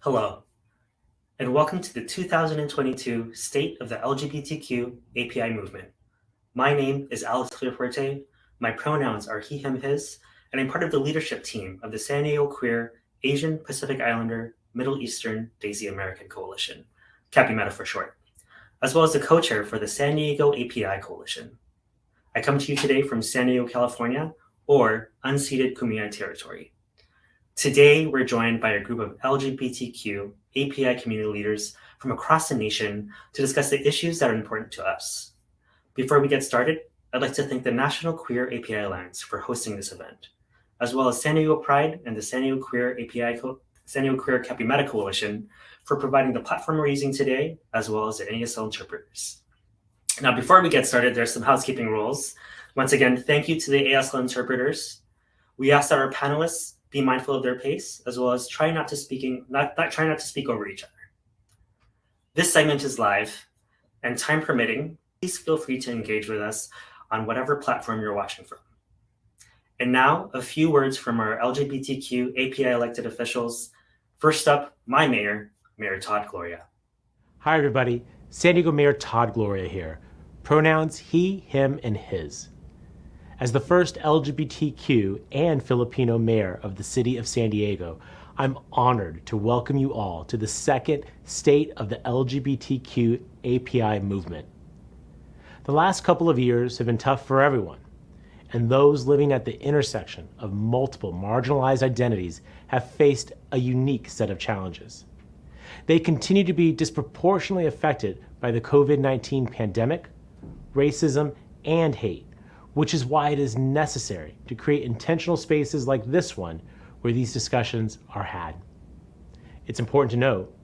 Hello, and welcome to the 2022 State of the LGBTQ API Movement. My name is Alex Clearforte, my pronouns are he, him, his, and I'm part of the leadership team of the San Diego Queer Asian Pacific Islander Middle Eastern Daisy American Coalition, CAPIMETA for short, as well as the co-chair for the San Diego API Coalition. I come to you today from San Diego, California, or unceded Kumeyaay territory. Today, we're joined by a group of LGBTQ API community leaders from across the nation to discuss the issues that are important to us. Before we get started, I'd like to thank the National Queer API Alliance for hosting this event, as well as San Diego Pride and the San Diego Queer CAPIMETA Coalition for providing the platform we're using today, as well as the ASL interpreters. Now, before we get started, there's some housekeeping rules. Once again, thank you to the ASL interpreters. We ask that our panelists be mindful of their pace, as well as try not to speak over each other. This segment is live, and time permitting, please feel free to engage with us on whatever platform you're watching from. And now, a few words from our LGBTQ API elected officials. First up, my mayor, Mayor Todd Gloria. Hi, everybody. San Diego Mayor Todd Gloria here. Pronouns he, him, and his. As the first LGBTQ and Filipino mayor of the city of San Diego, I'm honored to welcome you all to the second State of the LGBTQ API Movement. The last couple of years have been tough for everyone, and those living at the intersection of multiple marginalized identities have faced a unique set of challenges. They continue to be disproportionately affected by the COVID-19 pandemic, racism, and hate, which is why it is necessary to create intentional spaces like this one where these discussions are had. It's important to note,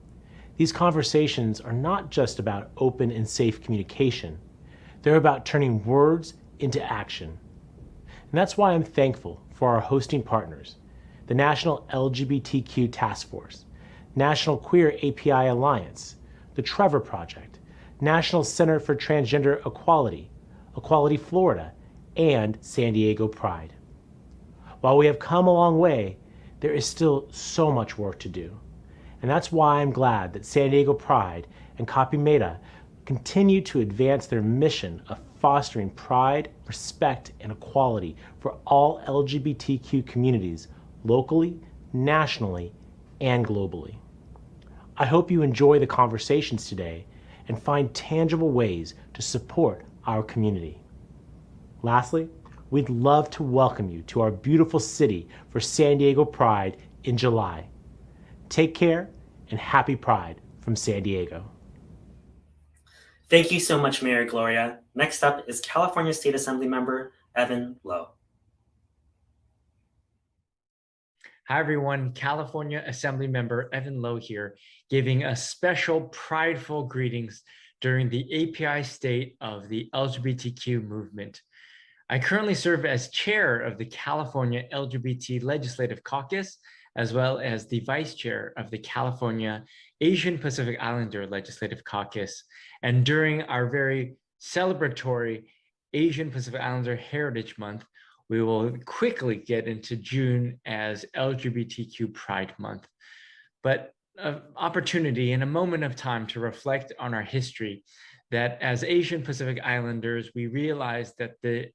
these conversations are not just about open and safe communication, they're about turning words into action. And that's why I'm thankful for our hosting partners, the National LGBTQ Task Force, National Queer API Alliance, the Trevor Project, National Center for Transgender Equality, Equality Florida, and San Diego Pride. While we have come a long way, there is still so much work to do. And that's why I'm glad that San Diego Pride and CAPIMETA continue to advance their mission of fostering pride, respect, and equality for all LGBTQ communities locally, nationally, and globally. I hope you enjoy the conversations today and find tangible ways to support our community. Lastly, we'd love to welcome you to our beautiful city for San Diego Pride in July. Take care and happy Pride from San Diego. Thank you so much, Mayor Gloria. Next up is California State Assemblymember Evan Lowe. Hi, everyone. California Assemblymember Evan Lowe here, giving a special prideful greetings during the API State of the LGBTQ movement. I currently serve as chair of the California LGBT Legislative Caucus, as well as the vice chair of the California Asian Pacific Islander Legislative Caucus. And during our very celebratory Asian Pacific Islander Heritage Month, we will quickly get into June as LGBTQ Pride Month. But an opportunity and a moment of time to reflect on our history, that as Asian Pacific Islanders, we realize that the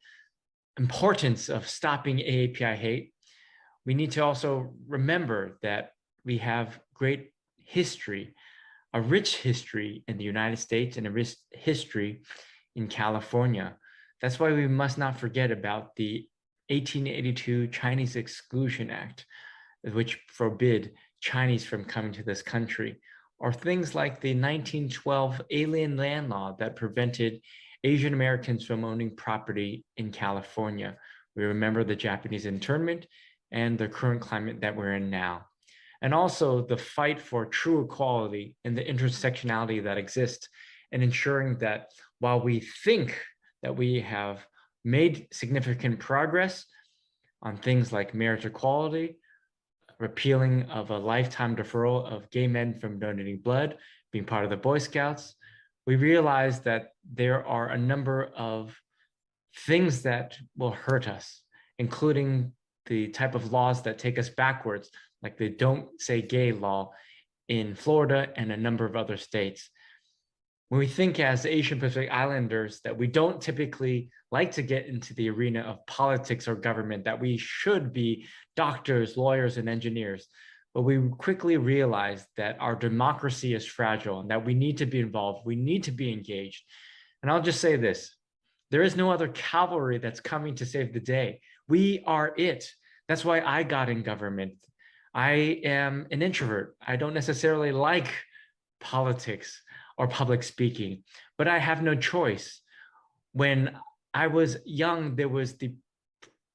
importance of stopping AAPI hate, we need to also remember that we have great history, a rich history in the United States and a rich history in California. That's why we must not forget about the 1882 Chinese Exclusion Act, which forbid Chinese from coming to this country, or things like the 1912 Alien Land Law that prevented Asian Americans from owning property in California. We remember the Japanese internment and the current climate that we're in now. And also the fight for true equality and the intersectionality that exists, and ensuring that while we think that we have made significant progress on things like marriage equality, repealing of a lifetime deferral of gay men from donating blood, being part of the Boy Scouts, we realize that there are a number of things that will hurt us, including the type of laws that take us backwards, like the Don't Say Gay law in Florida and a number of other states. When we think as Asian Pacific Islanders that we don't typically like to get into the arena of politics or government, that we should be doctors, lawyers, and engineers, but we quickly realize that our democracy is fragile and that we need to be involved, we need to be engaged. And I'll just say this, there is no other cavalry that's coming to save the day. We are it. That's why I got in government. I am an introvert. I don't necessarily like politics or public speaking, but I have no choice. When I was young, there was the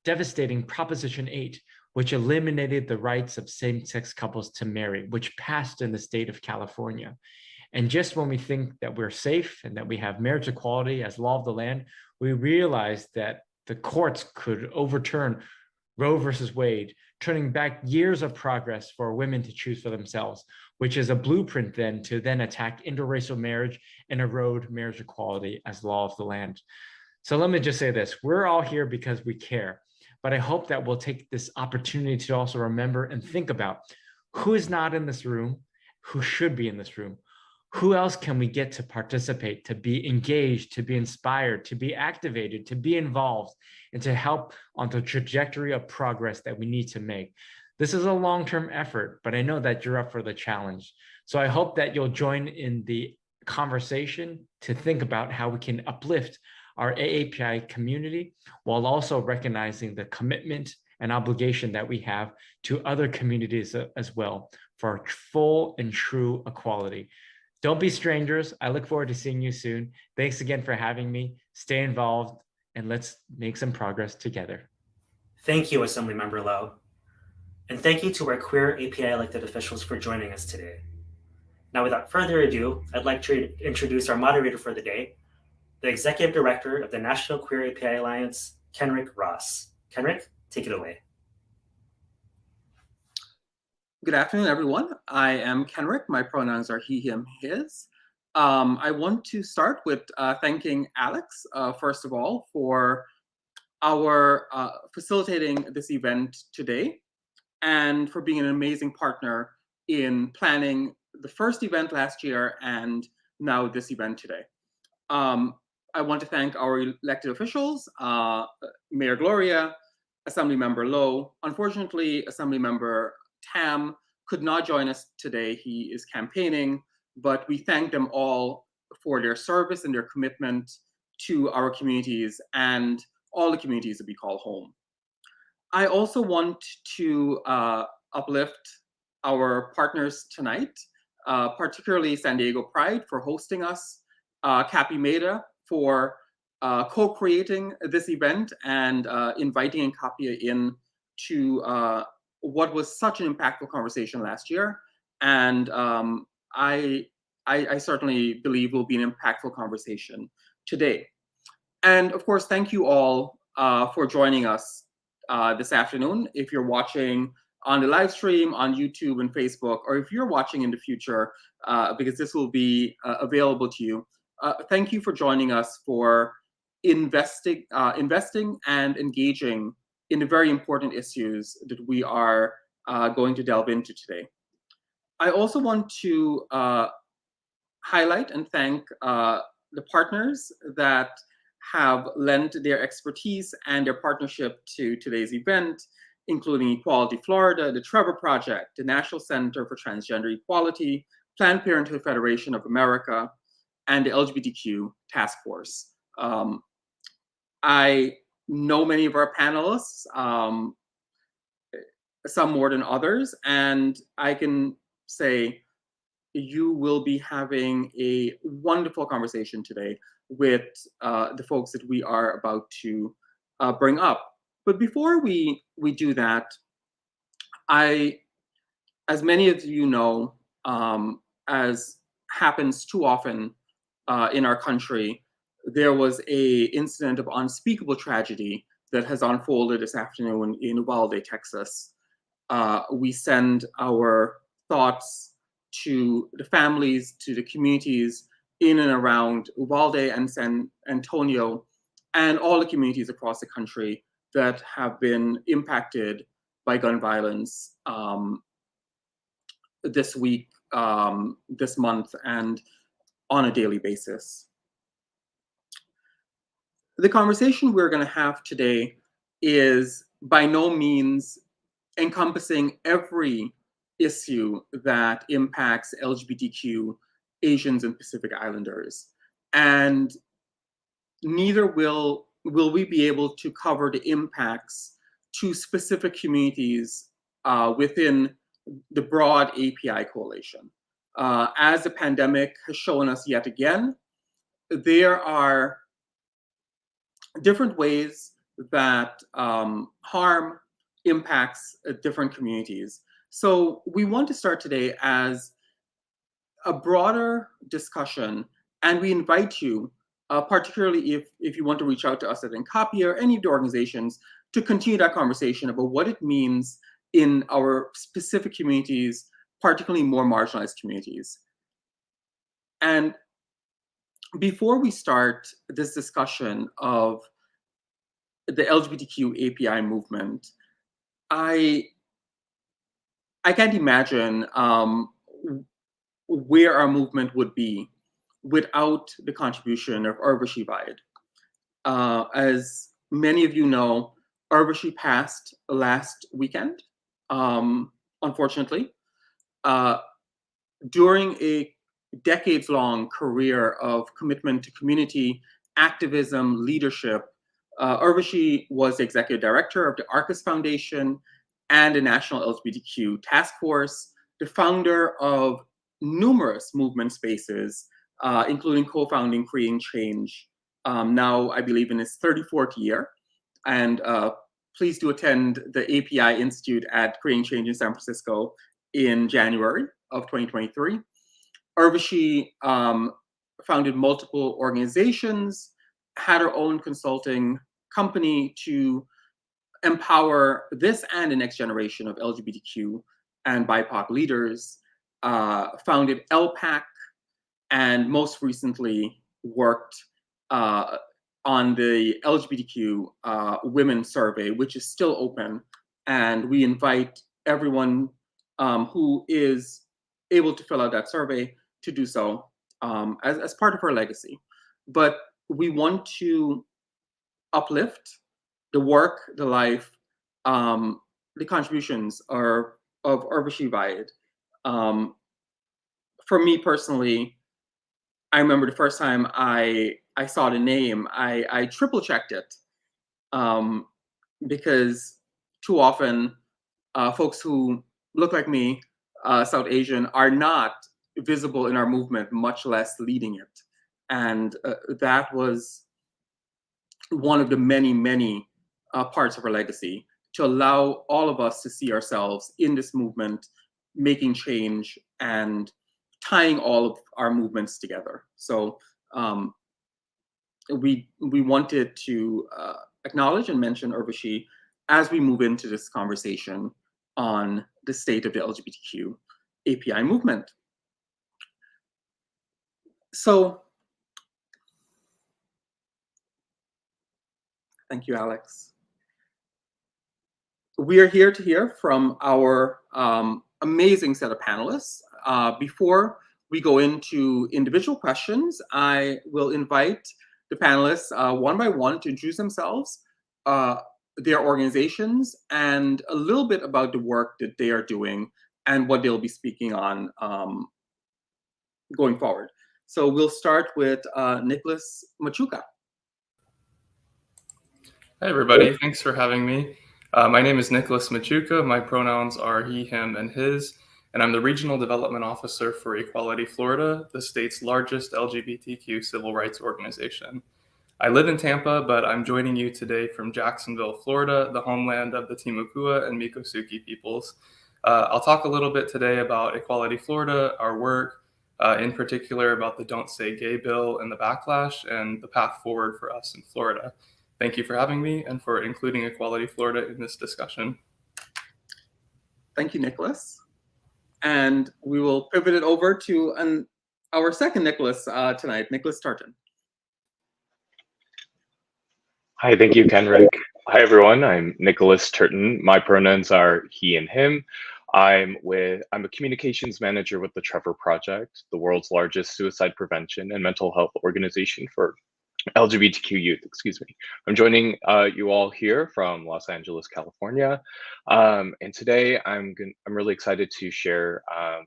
devastating Proposition 8, which eliminated the rights of same-sex couples to marry, which passed in the state of California. And just when we think that we're safe and that we have marriage equality as law of the land, we realize that the courts could overturn Roe versus Wade, turning back years of progress for women to choose for themselves, which is a blueprint then to then attack interracial marriage and erode marriage equality as law of the land. So let me just say this, we're all here because we care, but I hope that we'll take this opportunity to also remember and think about who is not in this room, who should be in this room. Who else can we get to participate, to be engaged, to be inspired, to be activated, to be involved, and to help on the trajectory of progress that we need to make? This is a long-term effort, but I know that you're up for the challenge. So I hope that you'll join in the conversation to think about how we can uplift our AAPI community while also recognizing the commitment and obligation that we have to other communities as well for full and true equality. Don't be strangers. I look forward to seeing you soon. Thanks again for having me. Stay involved and let's make some progress together. Thank you, Assemblymember Lowe. And thank you to our queer API elected officials for joining us today. Now, without further ado, I'd like to introduce our moderator for the day, the Executive Director of the National Queer API Alliance, Kenrick Ross. Kenrick, take it away. Good afternoon, everyone. I am Kenrick. My pronouns are he, him, his. I want to start with thanking Alex, first of all, for our facilitating this event today and for being an amazing partner in planning the first event last year and now this event today. I want to thank our elected officials, Mayor Gloria, Assemblymember Lowe. Unfortunately, Assemblymember Tam could not join us today. He is campaigning, but we thank them all for their service and their commitment to our communities and all the communities that we call home. I also want to uplift our partners tonight, particularly San Diego Pride for hosting us, Cappy Meda for co-creating this event and inviting Cappy in to what was such an impactful conversation last year. And I certainly believe will be an impactful conversation today. And of course, thank you all for joining us this afternoon. If you're watching on the live stream on YouTube and Facebook, or if you're watching in the future, because this will be available to you, thank you for joining us for investing and engaging in the very important issues that we are going to delve into today. I also want to highlight and thank the partners that have lent their expertise and their partnership to today's event, including Equality Florida, the Trevor Project, the National Center for Transgender Equality, Planned Parenthood Federation of America, and the LGBTQ Task Force. I know many of our panelists, some more than others, and I can say you will be having a wonderful conversation today with the folks that we are about to bring up. But before we do that, as many of you know, as happens too often in our country, there was a incident of unspeakable tragedy that has unfolded this afternoon in Uvalde, Texas. We send our thoughts to the families, to the communities in and around Uvalde and San Antonio, and all the communities across the country that have been impacted by gun violence this week this month and on a daily basis. The conversation we're going to have today is by no means encompassing every issue that impacts LGBTQ Asians and Pacific Islanders. And neither will we be able to cover the impacts to specific communities within the broad API coalition. As the pandemic has shown us yet again, there are different ways that harm impacts different communities. So we want to start today as a broader discussion, and we invite you, particularly if you want to reach out to us at Encopia or any of the organizations, to continue that conversation about what it means in our specific communities, particularly more marginalized communities. And before we start this discussion of the LGBTQ API movement, I can't imagine where our movement would be without the contribution of Urvashi Vaid. As many of you know, Urvashi passed last weekend, unfortunately. During a decades-long career of commitment to community, activism, leadership, Urvashi was the executive director of the Arcus Foundation and the National LGBTQ Task Force, the founder of numerous movement spaces, including co-founding Creating Change, now I believe in his 34th year. And please do attend the API Institute at Creating Change in San Francisco in January of 2023. Urvashi founded multiple organizations, had her own consulting company to empower this and the next generation of LGBTQ and BIPOC leaders, founded LPAC, and most recently worked on the LGBTQ Women Survey, which is still open. And we invite everyone who is able to fill out that survey to do so as part of her legacy. But we want to uplift the work, the life, the contributions of Urvashi Vaid. For me personally, I remember the first time I saw the name, I triple checked it because too often folks who look like me, South Asian, are not visible in our movement, much less leading it. And that was one of the many, many parts of our legacy, to allow all of us to see ourselves in this movement, making change and tying all of our movements together. So we wanted to acknowledge and mention Urvashi as we move into this conversation on the state of the LGBTQ API movement. So, thank you, Alex. We are here to hear from our amazing set of panelists. Before we go into individual questions, I will invite the panelists one by one to introduce themselves, their organizations, and a little bit about the work that they are doing and what they'll be speaking on going forward. So we'll start with Nicholas Machuca. Hi, everybody. Thanks for having me. My name is Nicholas Machuca. My pronouns are he, him, and his, and I'm the Regional Development Officer for Equality Florida, the state's largest LGBTQ civil rights organization. I live in Tampa, but I'm joining you today from Jacksonville, Florida, the homeland of the Timucua and Miccosukee peoples. I'll talk a little bit today about Equality Florida, our work, in particular about the Don't Say Gay bill and the backlash and the path forward for us in Florida. Thank you for having me and for including Equality Florida in this discussion. Thank you, Nicholas. And we will pivot it over to our second Nicholas tonight, Nicholas Turton. Hi, thank you, Kenrick. Hi, everyone. I'm Nicholas Turton. My pronouns are he and him. I'm a communications manager with the Trevor Project, the world's largest suicide prevention and mental health organization for LGBTQ youth, excuse me. I'm joining you all here from Los Angeles, California. And today I'm really excited to share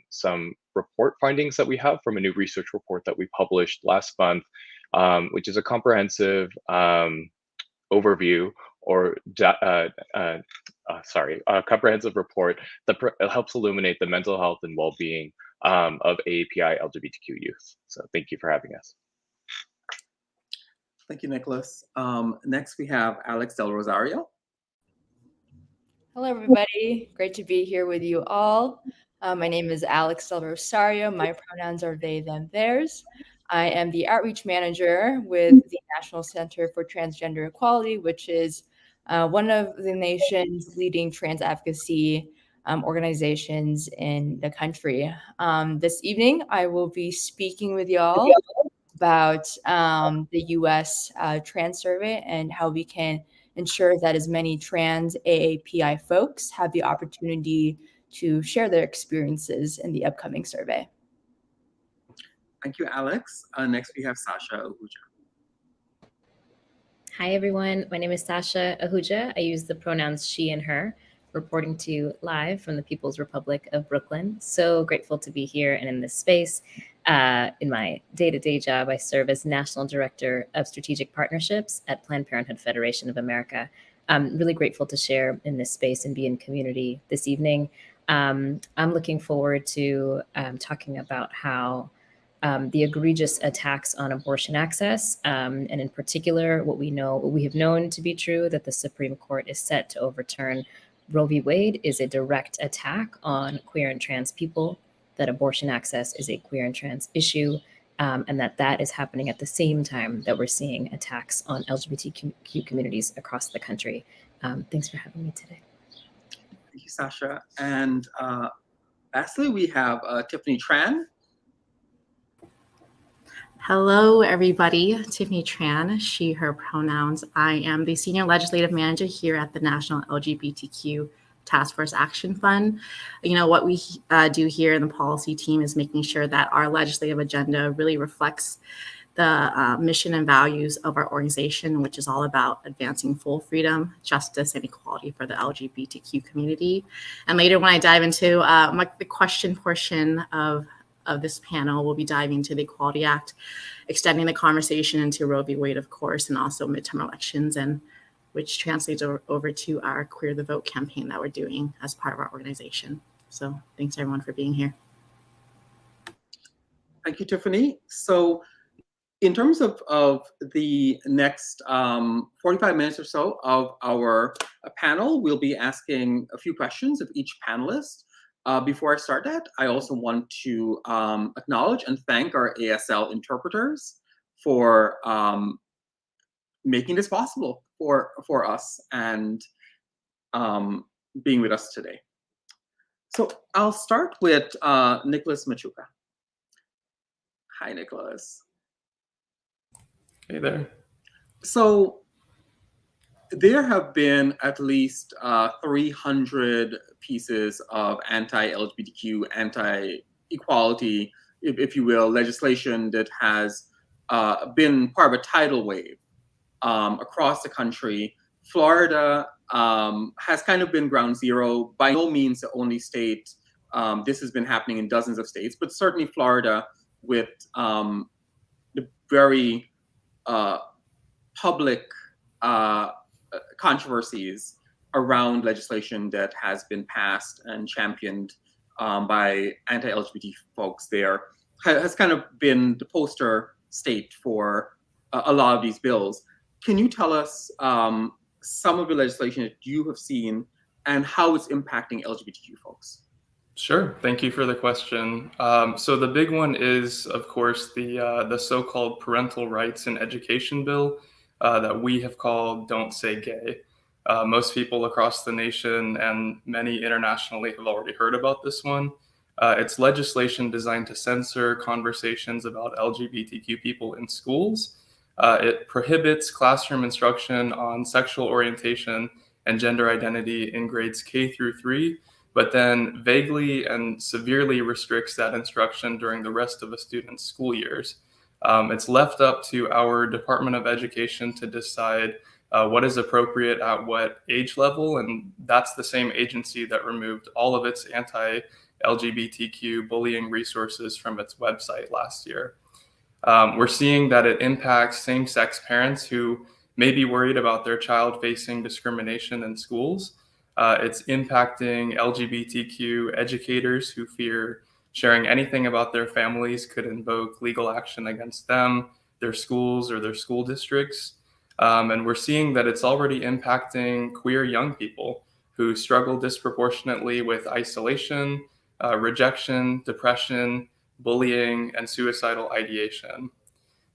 some report findings that we have from a new research report that we published last month, which is a comprehensive overview or a comprehensive report that helps illuminate the mental health and well-being of AAPI LGBTQ youth. So thank you for having us. Thank you, Nicholas. Next, we have Alex Del Rosario. Hello, everybody. Great to be here with you all. My name is Alex Del Rosario. My pronouns are they, them, theirs. I am the outreach manager with the National Center for Transgender Equality, which is one of the nation's leading trans advocacy organizations in the country. This evening, I will be speaking with y'all about the U.S. Trans Survey and how we can ensure that as many trans AAPI folks have the opportunity to share their experiences in the upcoming survey. Thank you, Alex. Next, we have Sasha Ahuja. Hi, everyone. My name is Sasha Ahuja. I use the pronouns she and her, reporting to you live from the People's Republic of Brooklyn. So grateful to be here and in this space. In my day-to-day job, I serve as National Director of Strategic Partnerships at Planned Parenthood Federation of America. I'm really grateful to share in this space and be in community this evening. I'm looking forward to talking about how the egregious attacks on abortion access, and in particular, what we have known to be true, that the Supreme Court is set to overturn Roe v. Wade, is a direct attack on queer and trans people, that abortion access is a queer and trans issue, and that is happening at the same time that we're seeing attacks on LGBTQ communities across the country. Thanks for having me today. Thank you, Sasha. And lastly, we have Tiffany Tran. Hello, everybody. Tiffany Tran, she, her pronouns. I am the Senior Legislative Manager here at the National LGBTQ Task Force Action Fund. You know, what we do here in the policy team is making sure that our legislative agenda really reflects the mission and values of our organization, which is all about advancing full freedom, justice, and equality for the LGBTQ community. And later when I dive into the question portion of this panel, we'll be diving into the Equality Act, extending the conversation into Roe v. Wade, of course, and also midterm elections, and which translates over to our Queer the Vote campaign that we're doing as part of our organization. So thanks everyone for being here. Thank you, Tiffany. So in terms of the next 45 minutes or so of our panel, we'll be asking a few questions of each panelist. Before I start that, I also want to acknowledge and thank our ASL interpreters for making this possible for us and being with us today. So I'll start with Nicholas Machuca. Hi, Nicholas. Hey there. So there have been at least 300 pieces of anti-LGBTQ, anti-equality, if you will, legislation that has been part of a tidal wave across the country. Florida has kind of been ground zero. By no means the only state. This has been happening in dozens of states, but certainly Florida with the very public controversies around legislation that has been passed and championed by anti-LGBT folks there has kind of been the poster state for a lot of these bills. Can you tell us some of the legislation that you have seen and how it's impacting LGBTQ folks? Sure. Thank you for the question. So the big one is, of course, the so-called Parental Rights in Education bill that we have called Don't Say Gay. Most people across the nation and many internationally have already heard about this one. It's legislation designed to censor conversations about LGBTQ people in schools. It prohibits classroom instruction on sexual orientation and gender identity in grades K through 3, but then vaguely and severely restricts that instruction during the rest of a student's school years. It's left up to our Department of Education to decide what is appropriate at what age level, and that's the same agency that removed all of its anti-LGBTQ bullying resources from its website last year. We're seeing that it impacts same-sex parents who may be worried about their child facing discrimination in schools. It's impacting LGBTQ educators who fear sharing anything about their families could invoke legal action against them, their schools, or their school districts. And we're seeing that it's already impacting queer young people who struggle disproportionately with isolation, rejection, depression, bullying, and suicidal ideation.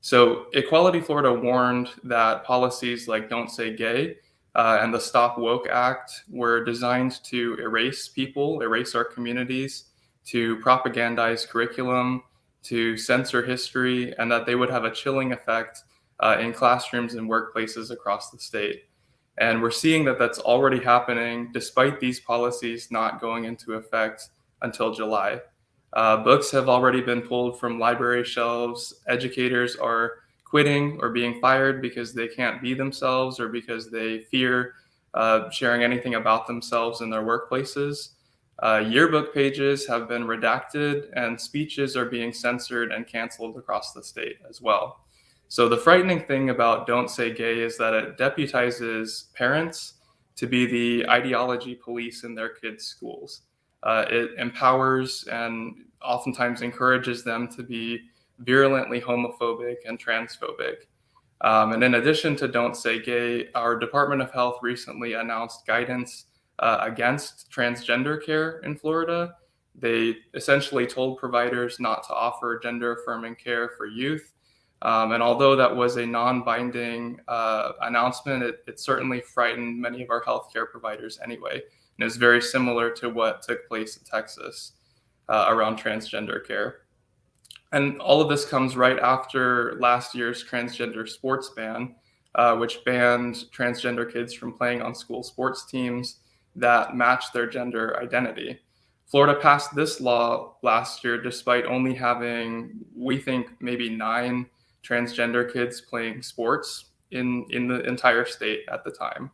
So Equality Florida warned that policies like Don't Say Gay and the Stop Woke Act were designed to erase people, erase our communities, to propagandize curriculum, to censor history, and that they would have a chilling effect in classrooms and workplaces across the state. And we're seeing that that's already happening despite these policies not going into effect until July. Books have already been pulled from library shelves. Educators are quitting or being fired because they can't be themselves or because they fear sharing anything about themselves in their workplaces. Yearbook pages have been redacted and speeches are being censored and canceled across the state as well. So the frightening thing about Don't Say Gay is that it deputizes parents to be the ideology police in their kids' schools. It empowers and oftentimes encourages them to be virulently homophobic and transphobic. And in addition to Don't Say Gay, our Department of Health recently announced guidance against transgender care in Florida. They essentially told providers not to offer gender-affirming care for youth. And although that was a non-binding announcement, it certainly frightened many of our healthcare providers anyway. And it's very similar to what took place in Texas around transgender care. And all of this comes right after last year's transgender sports ban, which banned transgender kids from playing on school sports teams that match their gender identity. Florida passed this law last year despite only having, we think, maybe 9 transgender kids playing sports in the entire state at the time.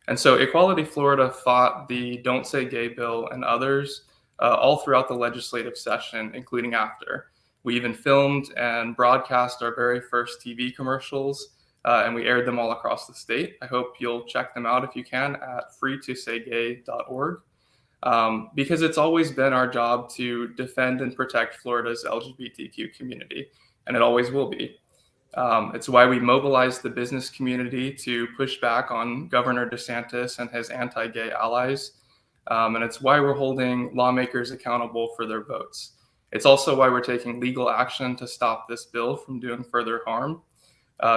And so Equality Florida fought the Don't Say Gay bill and others all throughout the legislative session, including after. We even filmed and broadcast our very first TV commercials, and we aired them all across the state. I hope you'll check them out if you can at freetosaygay.org, because it's always been our job to defend and protect Florida's LGBTQ community, and it always will be. It's why we mobilized the business community to push back on Governor DeSantis and his anti-gay allies. And it's why we're holding lawmakers accountable for their votes. It's also why we're taking legal action to stop this bill from doing further harm.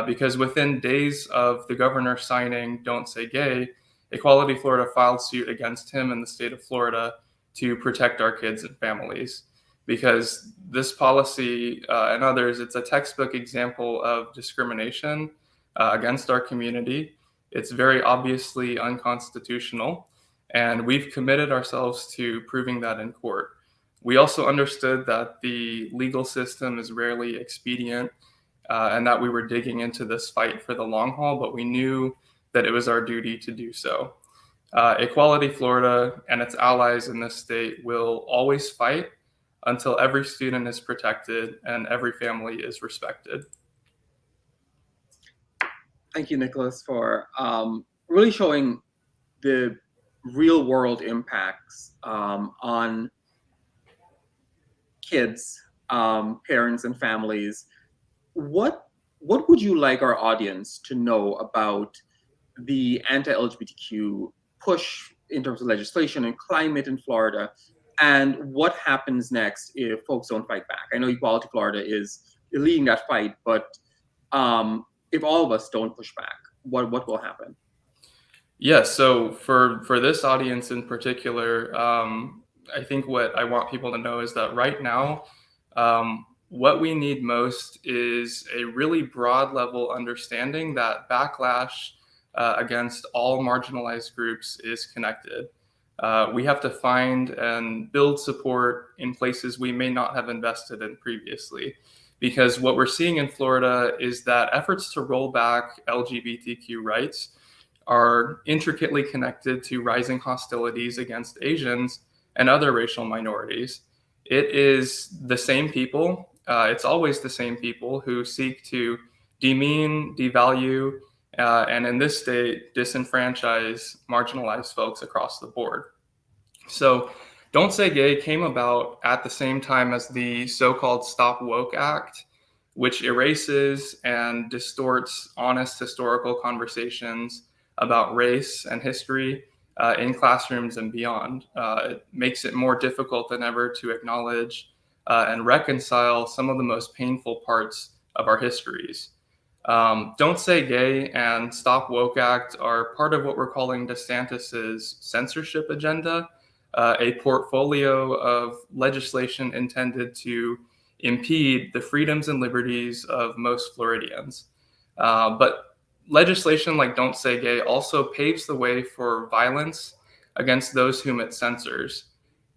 Because within days of the governor signing Don't Say Gay, Equality Florida filed suit against him in the state of Florida to protect our kids and families. Because this policy and others, it's a textbook example of discrimination against our community. It's very obviously unconstitutional, and we've committed ourselves to proving that in court. We also understood that the legal system is rarely expedient and that we were digging into this fight for the long haul, but we knew that it was our duty to do so. Equality Florida and its allies in this state will always fight until every student is protected and every family is respected. Thank you, Nicholas, for really showing the real world impacts on kids, parents, and families. What would you like our audience to know about the anti-LGBTQ push in terms of legislation and climate in Florida, and what happens next if folks don't fight back? I know Equality Florida is leading that fight, but if all of us don't push back, what will happen? Yeah, so for this audience in particular, I think what I want people to know is that right now, what we need most is a really broad level understanding that backlash against all marginalized groups is connected. We have to find and build support in places we may not have invested in previously. Because what we're seeing in Florida is that efforts to roll back LGBTQ rights are intricately connected to rising hostilities against Asians and other racial minorities. It is the same people, it's always the same people who seek to demean, devalue, and in this state, disenfranchise marginalized folks across the board. So, Don't Say Gay came about at the same time as the so-called Stop Woke Act, which erases and distorts honest historical conversations about race and history in classrooms and beyond. It makes it more difficult than ever to acknowledge and reconcile some of the most painful parts of our histories. Don't Say Gay and Stop Woke Act are part of what we're calling DeSantis's censorship agenda, a portfolio of legislation intended to impede the freedoms and liberties of most Floridians. But legislation like Don't Say Gay also paves the way for violence against those whom it censors.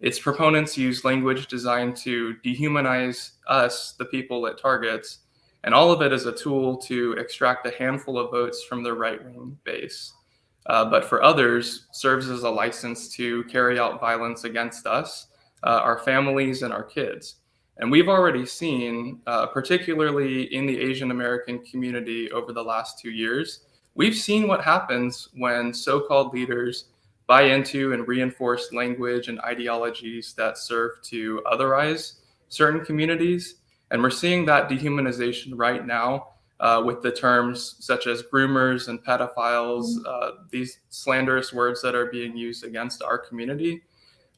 Its proponents use language designed to dehumanize us, the people it targets, and all of it is a tool to extract a handful of votes from their right-wing base. But for others, serves as a license to carry out violence against us, our families, and our kids. And we've already seen, particularly in the Asian American community over the last 2 years, we've seen what happens when so-called leaders buy into and reinforce language and ideologies that serve to otherize certain communities. And we're seeing that dehumanization right now with the terms such as groomers and pedophiles, these slanderous words that are being used against our community.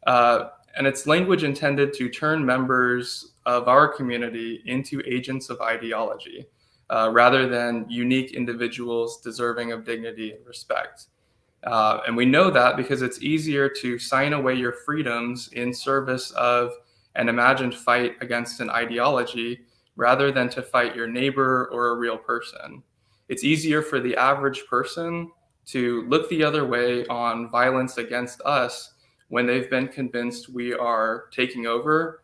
And it's language intended to turn members of our community into agents of ideology, rather than unique individuals deserving of dignity and respect. And we know that because it's easier to sign away your freedoms in service of an imagined fight against an ideology rather than to fight your neighbor or a real person. It's easier for the average person to look the other way on violence against us when they've been convinced we are taking over,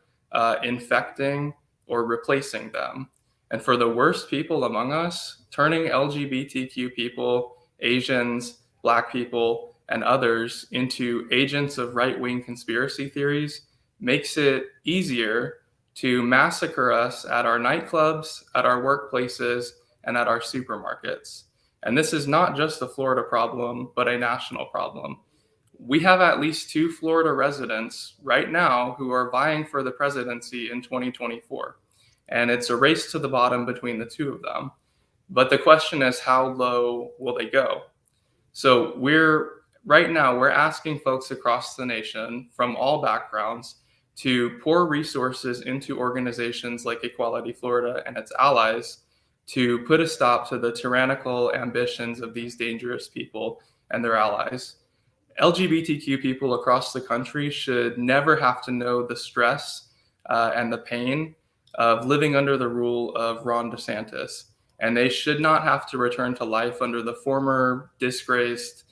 infecting, or replacing them. And for the worst people among us, turning LGBTQ people, Asians, Black people, and others into agents of right-wing conspiracy theories makes it easier to massacre us at our nightclubs, at our workplaces, and at our supermarkets. And this is not just a Florida problem, but a national problem. We have at least 2 Florida residents right now who are vying for the presidency in 2024. And it's a race to the bottom between the 2 of them. But the question is, how low will they go? So right now, we're asking folks across the nation from all backgrounds to pour resources into organizations like Equality Florida and its allies to put a stop to the tyrannical ambitions of these dangerous people and their allies. LGBTQ people across the country should never have to know the stress and the pain of living under the rule of Ron DeSantis. And they should not have to return to life under the former disgraced,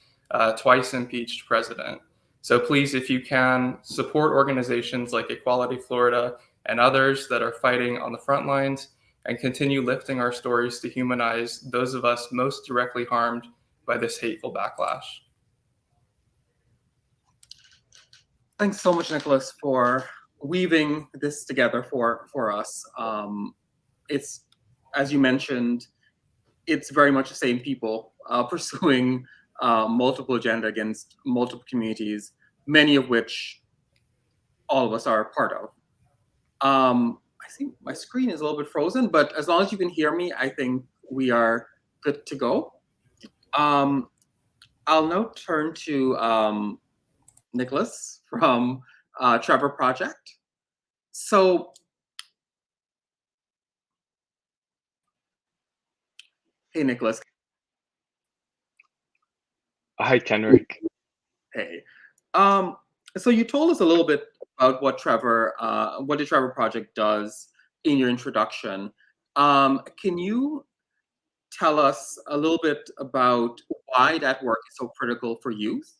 twice impeached president. So please, if you can, support organizations like Equality Florida and others that are fighting on the front lines, and continue lifting our stories to humanize those of us most directly harmed by this hateful backlash. Thanks so much, Nicholas, for weaving this together for us. It's, as you mentioned, it's very much the same people pursuing multiple agenda against multiple communities, many of which all of us are a part of. I think my screen is a little bit frozen, but as long as you can hear me, I think we are good to go. I'll now turn to Nicholas from Trevor Project. So, hey, Nicholas. Hi, Kenrick. Hey. So you told us a little bit about what the Trevor Project does in your introduction. Can you tell us a little bit about why that work is so critical for youth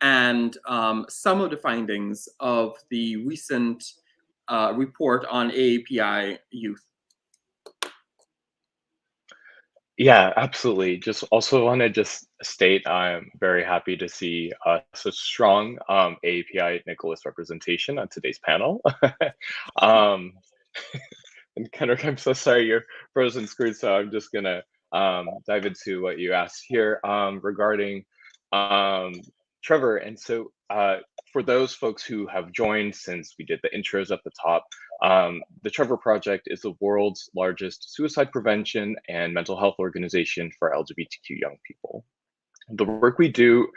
and some of the findings of the recent report on AAPI youth. Yeah, absolutely. Just also want to just state I'm very happy to see such strong AAPI Nicholas representation on today's panel. um, and Kenrick, I'm so sorry you're frozen screen, so I'm just gonna dive into what you asked here regarding um, Trevor. And so for those folks who have joined since we did the intros at the top, the Trevor Project is the world's largest suicide prevention and mental health organization for LGBTQ young people. The work we do,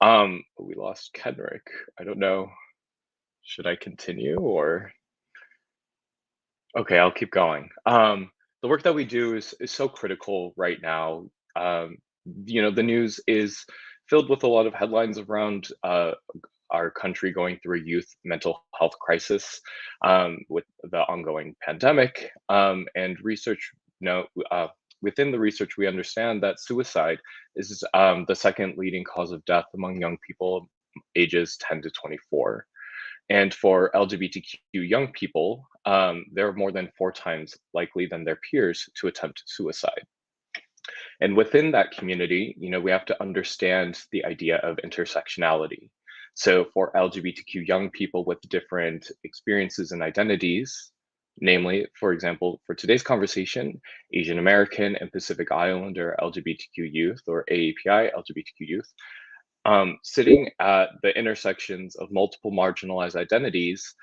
we lost Kenrick. I don't know, should I continue or? Okay, I'll keep going. The work that we do is so critical right now. The news is filled with a lot of headlines around our country going through a youth mental health crisis with the ongoing pandemic. And research, within the research, we understand that suicide is the second leading cause of death among young people ages 10 to 24. And for LGBTQ young people, they're more than 4 times likely than their peers to attempt suicide. And within that community, we have to understand the idea of intersectionality. So for LGBTQ young people with different experiences and identities, namely, for example, for today's conversation, Asian American and Pacific Islander LGBTQ youth, or AAPI LGBTQ youth, sitting at the intersections of multiple marginalized identities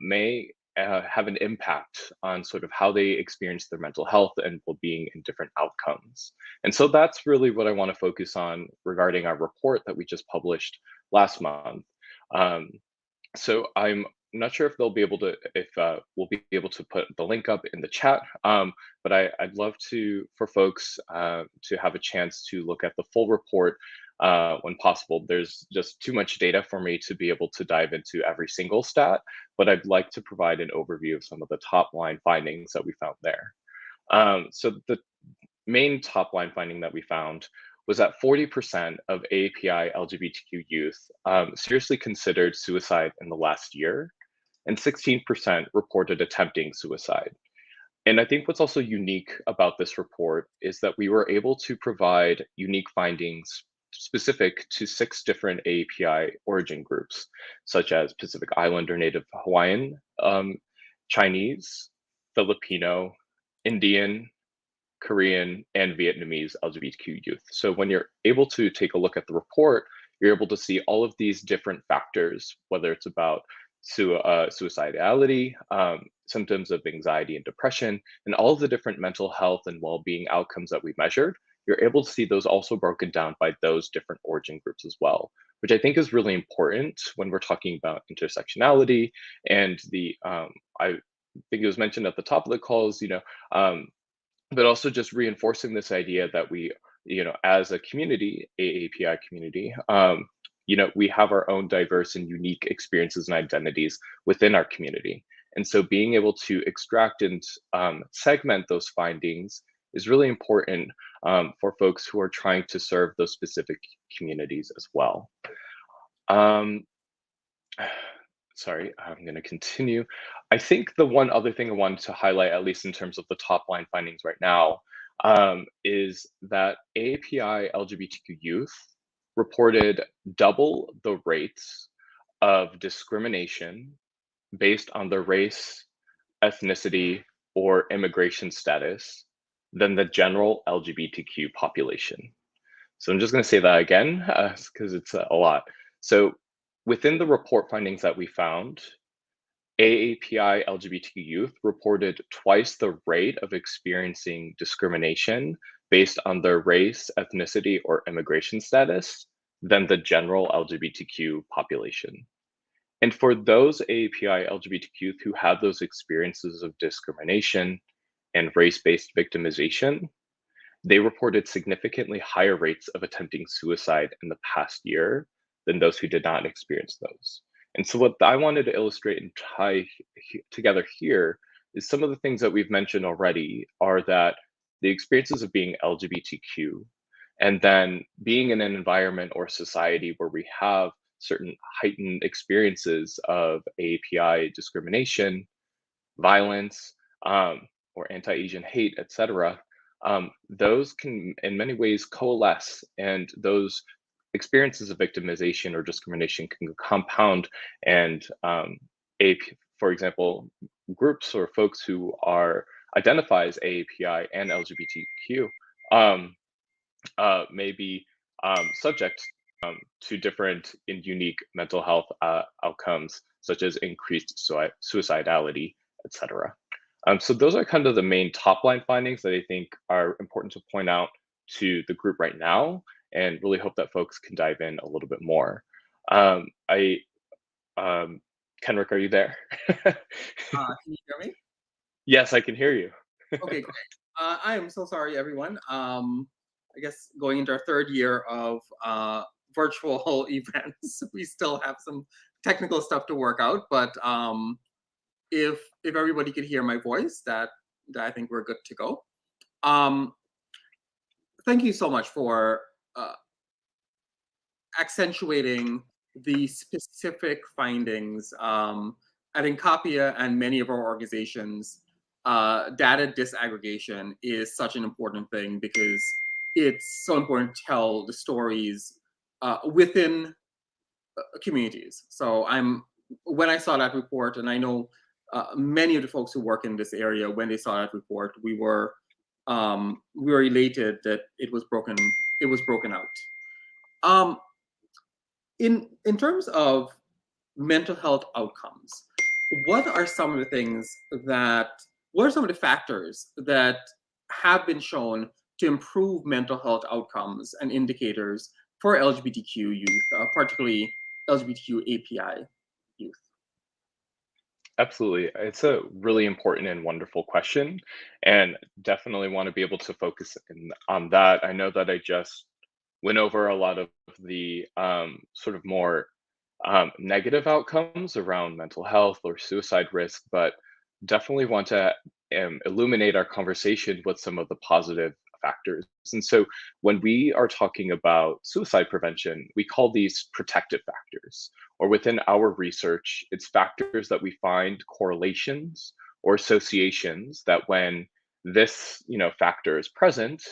may have an impact on sort of how they experience their mental health and well-being in different outcomes. And so that's really what I want to focus on regarding our report that we just published last month. So I'm not sure if we'll be able to put the link up in the chat, but I'd love for folks to have a chance to look at the full report when possible. There's just too much data for me to be able to dive into every single stat, but I'd like to provide an overview of some of the top line findings that we found there. So the main top line finding that we found was that 40% of AAPI LGBTQ youth seriously considered suicide in the last year, and 16% reported attempting suicide. And I think what's also unique about this report is that we were able to provide unique findings specific to 6 different AAPI origin groups, such as Pacific Islander, Native Hawaiian, Chinese, Filipino, Indian, Korean, and Vietnamese LGBTQ youth. So when you're able to take a look at the report, you're able to see all of these different factors, whether it's about suicidality, symptoms of anxiety and depression, and all of the different mental health and well-being outcomes that we measured. You're able to see those also broken down by those different origin groups as well, which I think is really important when we're talking about intersectionality. And I think it was mentioned at the top of the calls, but also just reinforcing this idea that we, as a community, AAPI community, we have our own diverse and unique experiences and identities within our community. And so being able to extract and segment those findings is really important for folks who are trying to serve those specific communities as well. Sorry, I'm going to continue. I think the one other thing I wanted to highlight, at least in terms of the top line findings right now, is that AAPI LGBTQ youth reported double the rates of discrimination based on their race, ethnicity, or immigration status than the general LGBTQ population. So I'm just going to say that again because it's a lot. So within the report findings that we found, AAPI LGBTQ youth reported twice the rate of experiencing discrimination based on their race, ethnicity, or immigration status than the general LGBTQ population. And for those AAPI LGBTQ youth who had those experiences of discrimination and race-based victimization, they reported significantly higher rates of attempting suicide in the past year than those who did not experience those. And so what I wanted to illustrate and tie together here is some of the things that we've mentioned already are that the experiences of being LGBTQ And then being in an environment or society where we have certain heightened experiences of API discrimination, violence, or anti-Asian hate, etc., those can in many ways coalesce, and those experiences of victimization or discrimination can compound, and for example, groups or folks who are identify as AAPI and LGBTQ may be subject to different and unique mental health outcomes, such as increased suicidality, etc. So those are kind of the main top line findings that I think are important to point out to the group right now, and really hope that folks can dive in a little bit more. Kenrick, are you there? Can you hear me? Yes, I can hear you. Okay, great. I am so sorry, everyone. I guess going into our third year of virtual events, we still have some technical stuff to work out. But if everybody could hear my voice, that I think we're good to go. Thank you so much for accentuating the specific findings. I think CAPIA and many of our organizations, data disaggregation is such an important thing because it's so important to tell the stories within communities. So when I saw that report, and I know many of the folks who work in this area, when they saw that report, we were elated that it was broken out. In terms of mental health outcomes, what are some of the factors that have been shown to improve mental health outcomes and indicators for LGBTQ youth, particularly LGBTQ API youth? Absolutely. It's a really important and wonderful question, and definitely want to be able to focus on that. I know that I just went over a lot of the sort of more negative outcomes around mental health or suicide risk, but definitely want to illuminate our conversation with some of the positive factors. And so when we are talking about suicide prevention, we call these protective factors, or within our research, it's factors that we find correlations or associations that when this factor is present,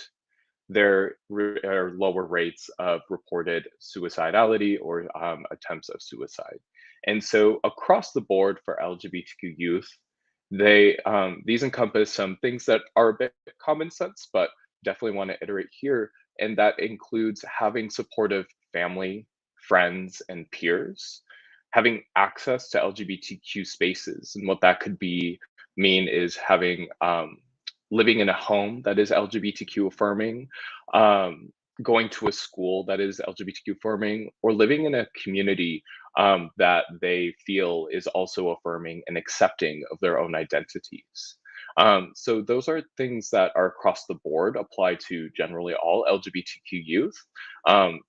there are lower rates of reported suicidality or attempts of suicide. And so across the board for LGBTQ youth, these encompass some things that are a bit common sense, but definitely want to iterate here. And that includes having supportive family, friends, and peers, having access to LGBTQ spaces. And what that could mean is having living in a home that is LGBTQ affirming, going to a school that is LGBTQ affirming, or living in a community that they feel is also affirming and accepting of their own identities. So those are things that are across the board, apply to generally all LGBTQ youth,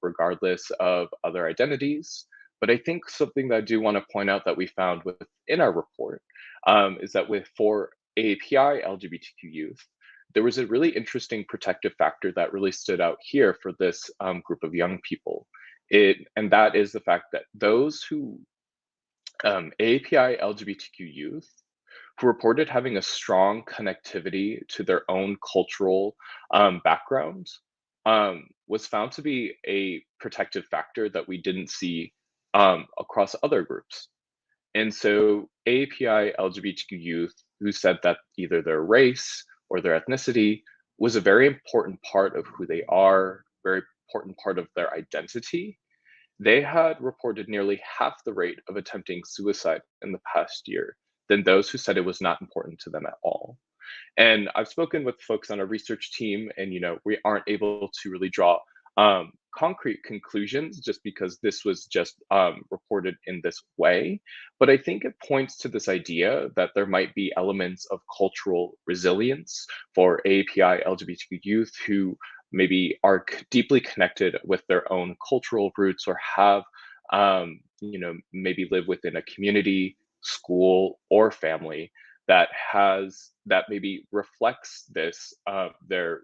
regardless of other identities. But I think something that I do want to point out that we found within our report is that for API LGBTQ youth, there was a really interesting protective factor that really stood out here for this group of young people. And that is the fact that those who API LGBTQ youth who reported having a strong connectivity to their own cultural background was found to be a protective factor that we didn't see across other groups. And so API LGBTQ youth who said that either their race or their ethnicity was a very important part of who they are, very important part of their identity, they had reported nearly half the rate of attempting suicide in the past year than those who said it was not important to them at all. And I've spoken with folks on our research team, and we aren't able to really draw concrete conclusions just because this was just reported in this way. But I think it points to this idea that there might be elements of cultural resilience for API LGBTQ youth who maybe are deeply connected with their own cultural roots, or have maybe live within a community, school, or family that maybe reflects this their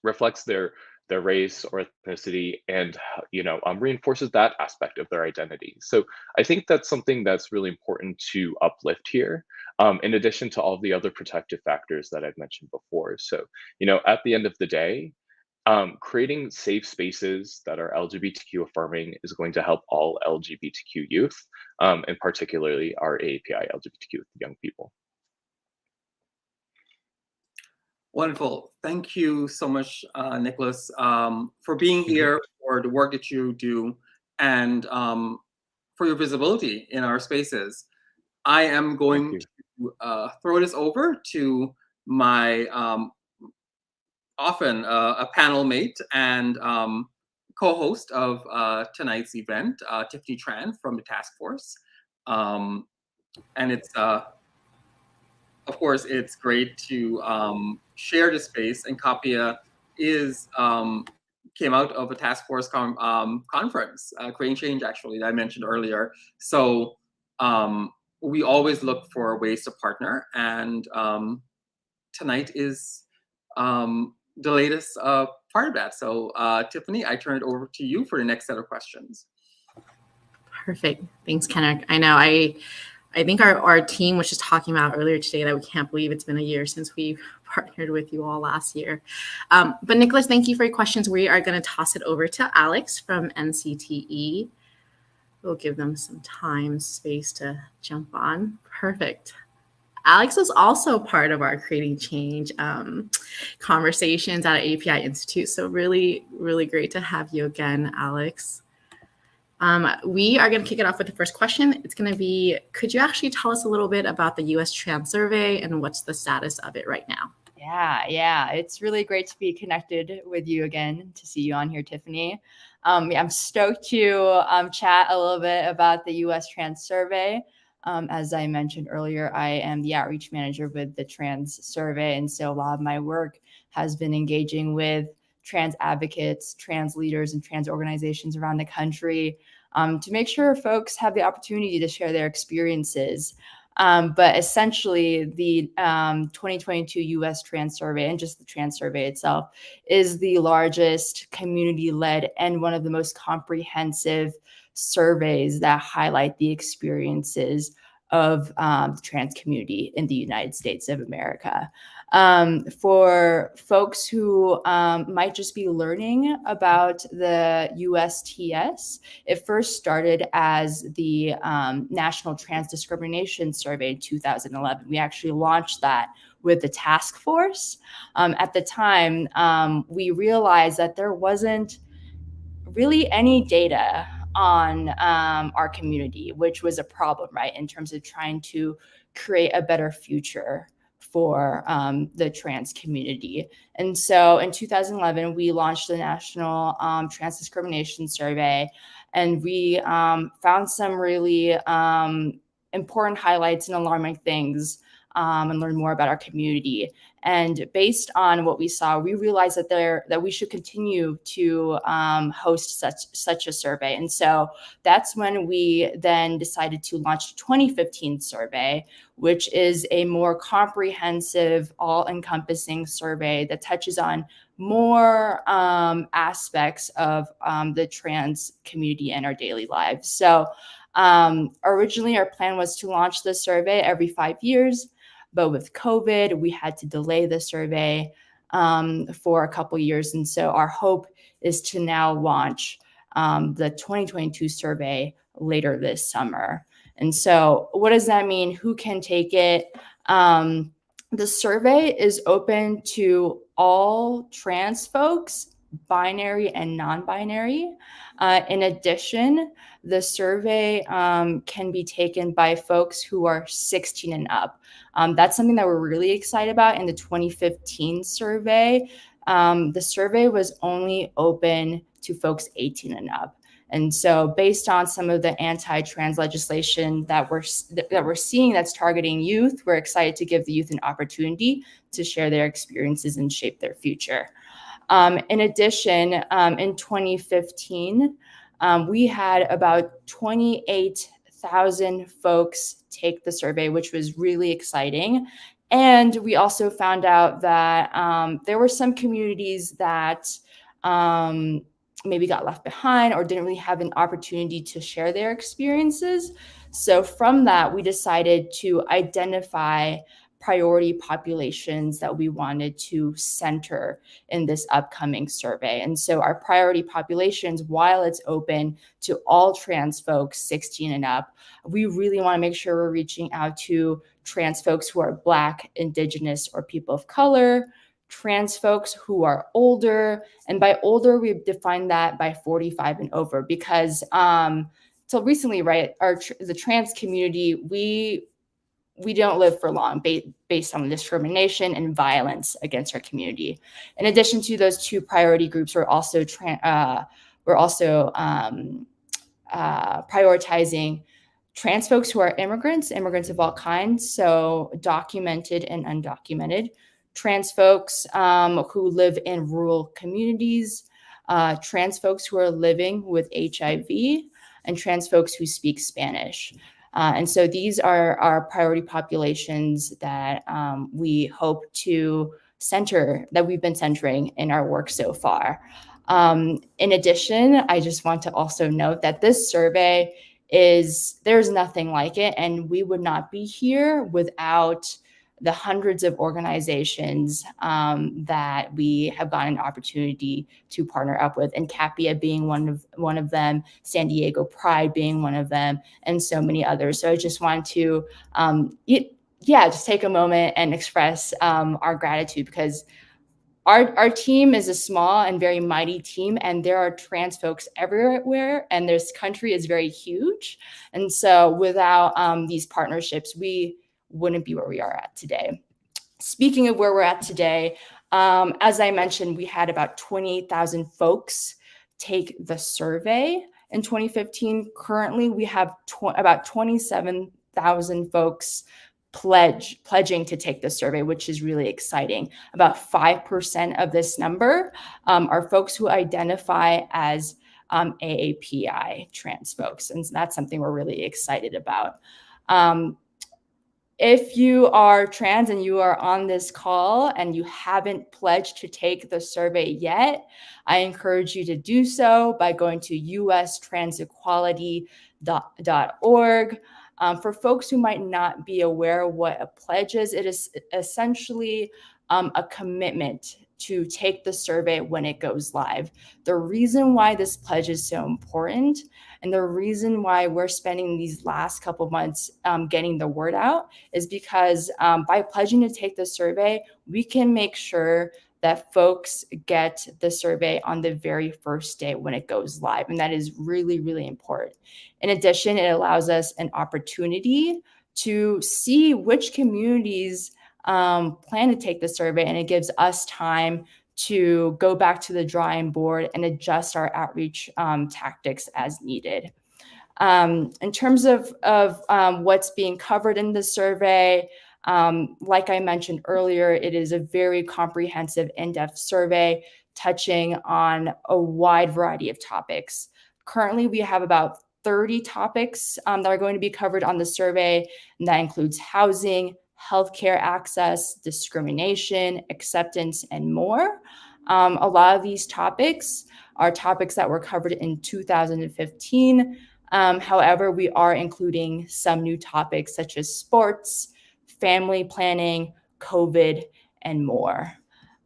reflects their race or ethnicity, and reinforces that aspect of their identity. So I think that's something that's really important to uplift here, in addition to all the other protective factors that I've mentioned before. So at the end of the day, creating safe spaces that are LGBTQ affirming is going to help all LGBTQ youth, and particularly our API LGBTQ young people. Wonderful. Thank you so much, Nicholas, for being here, for the work that you do, and for your visibility in our spaces. I am going to throw this over to my often a panel mate and co-host of tonight's event, Tiffany Tran from the task force. And it's, of course, it's great to share the space, and CAPIA came out of a task force conference, Creating Change, actually, that I mentioned earlier. So we always look for ways to partner, and tonight is the latest part of that. So Tiffany, I turn it over to you for the next set of questions. Perfect. Thanks, Kenrick. I know I think our team was just talking about earlier today that we can't believe it's been a year since we partnered with you all last year. But Nicholas, thank you for your questions. We are going to toss it over to Alex from NCTE. We'll give them some time, space to jump on. Perfect. Alex is also part of our Creating Change conversations at API Institute. So really, really great to have you again, Alex. We are going to kick it off with the first question. It's going to be, could you actually tell us a little bit about the US Trans Survey and what's the status of it right now? Yeah. It's really great to be connected with you again, to see you on here, Tiffany. I'm stoked to chat a little bit about the US Trans Survey. As I mentioned earlier, I am the outreach manager with the Trans Survey. And so a lot of my work has been engaging with trans advocates, trans leaders, and trans organizations around the country to make sure folks have the opportunity to share their experiences. But essentially, the 2022 US Trans Survey, and just the Trans Survey itself, is the largest community-led and one of the most comprehensive surveys that highlight the experiences of the trans community in the United States of America. For folks who might just be learning about the USTS, it first started as the National Trans Discrimination Survey in 2011. We actually launched that with the task force. At the time, we realized that there wasn't really any data on our community, which was a problem, right, in terms of trying to create a better future for the trans community. And so in 2011, we launched the National Trans Discrimination Survey, and we found some really important highlights and alarming things and learn more about our community. And based on what we saw, we realized that we should continue to host such a survey. And so that's when we then decided to launch the 2015 survey, which is a more comprehensive, all-encompassing survey that touches on more aspects of the trans community and our daily lives. So originally, our plan was to launch the survey every 5 years. But with COVID, we had to delay the survey for a couple years. And so our hope is to now launch the 2022 survey later this summer. And so what does that mean? Who can take it? The survey is open to all trans folks, binary and non-binary. In addition, the survey can be taken by folks who are 16 and up. That's something that we're really excited about. In the 2015 survey, the survey was only open to folks 18 and up. And so based on some of the anti-trans legislation that we're seeing that's targeting youth, we're excited to give the youth an opportunity to share their experiences and shape their future. In addition, in 2015, we had about 28,000 folks take the survey, which was really exciting. And we also found out that there were some communities that maybe got left behind or didn't really have an opportunity to share their experiences. So from that, we decided to identify priority populations that we wanted to center in this upcoming survey. And so our priority populations, while it's open to all trans folks 16 and up, we really want to make sure we're reaching out to trans folks who are Black, Indigenous, or people of color, trans folks who are older. And by older, we've defined that by 45 and over, because till recently, right, the trans community, we don't live for long based on discrimination and violence against our community. In addition to those two priority groups, we're also prioritizing trans folks who are immigrants of all kinds, so documented and undocumented, trans folks who live in rural communities, trans folks who are living with HIV, and trans folks who speak Spanish. And so these are our priority populations that we hope to center, that we've been centering in our work so far. In addition, I just want to also note that this survey there's nothing like it, and we would not be here without the hundreds of organizations that we have gotten an opportunity to partner up with, and CAPIA being one of them, San Diego Pride being one of them, and so many others. So I just want to, just take a moment and express our gratitude, because our team is a small and very mighty team, and there are trans folks everywhere, and this country is very huge. And so without these partnerships, we wouldn't be where we are at today. Speaking of where we're at today, as I mentioned, we had about 28,000 folks take the survey in 2015. Currently, we have about 27,000 folks pledging to take the survey, which is really exciting. About 5% of this number are folks who identify as AAPI trans folks, and that's something we're really excited about. If you are trans and you are on this call and you haven't pledged to take the survey yet, I encourage you to do so by going to ustrans.equality.org. For folks who might not be aware of what a pledge is, it is essentially a commitment to take the survey when it goes live. The reason why this pledge is so important, and the reason why we're spending these last couple of months getting the word out, is because by pledging to take the survey, we can make sure that folks get the survey on the very first day when it goes live. And that is really, really important. In addition, it allows us an opportunity to see which communities plan to take the survey, and it gives us time to go back to the drawing board and adjust our outreach tactics as needed. In terms of what's being covered in the survey, like I mentioned earlier, it is a very comprehensive, in-depth survey touching on a wide variety of topics. Currently, we have about 30 topics that are going to be covered on the survey, and that includes housing, healthcare access, discrimination, acceptance, and more. A lot of these topics are topics that were covered in 2015. However, we are including some new topics such as sports, family planning, COVID, and more.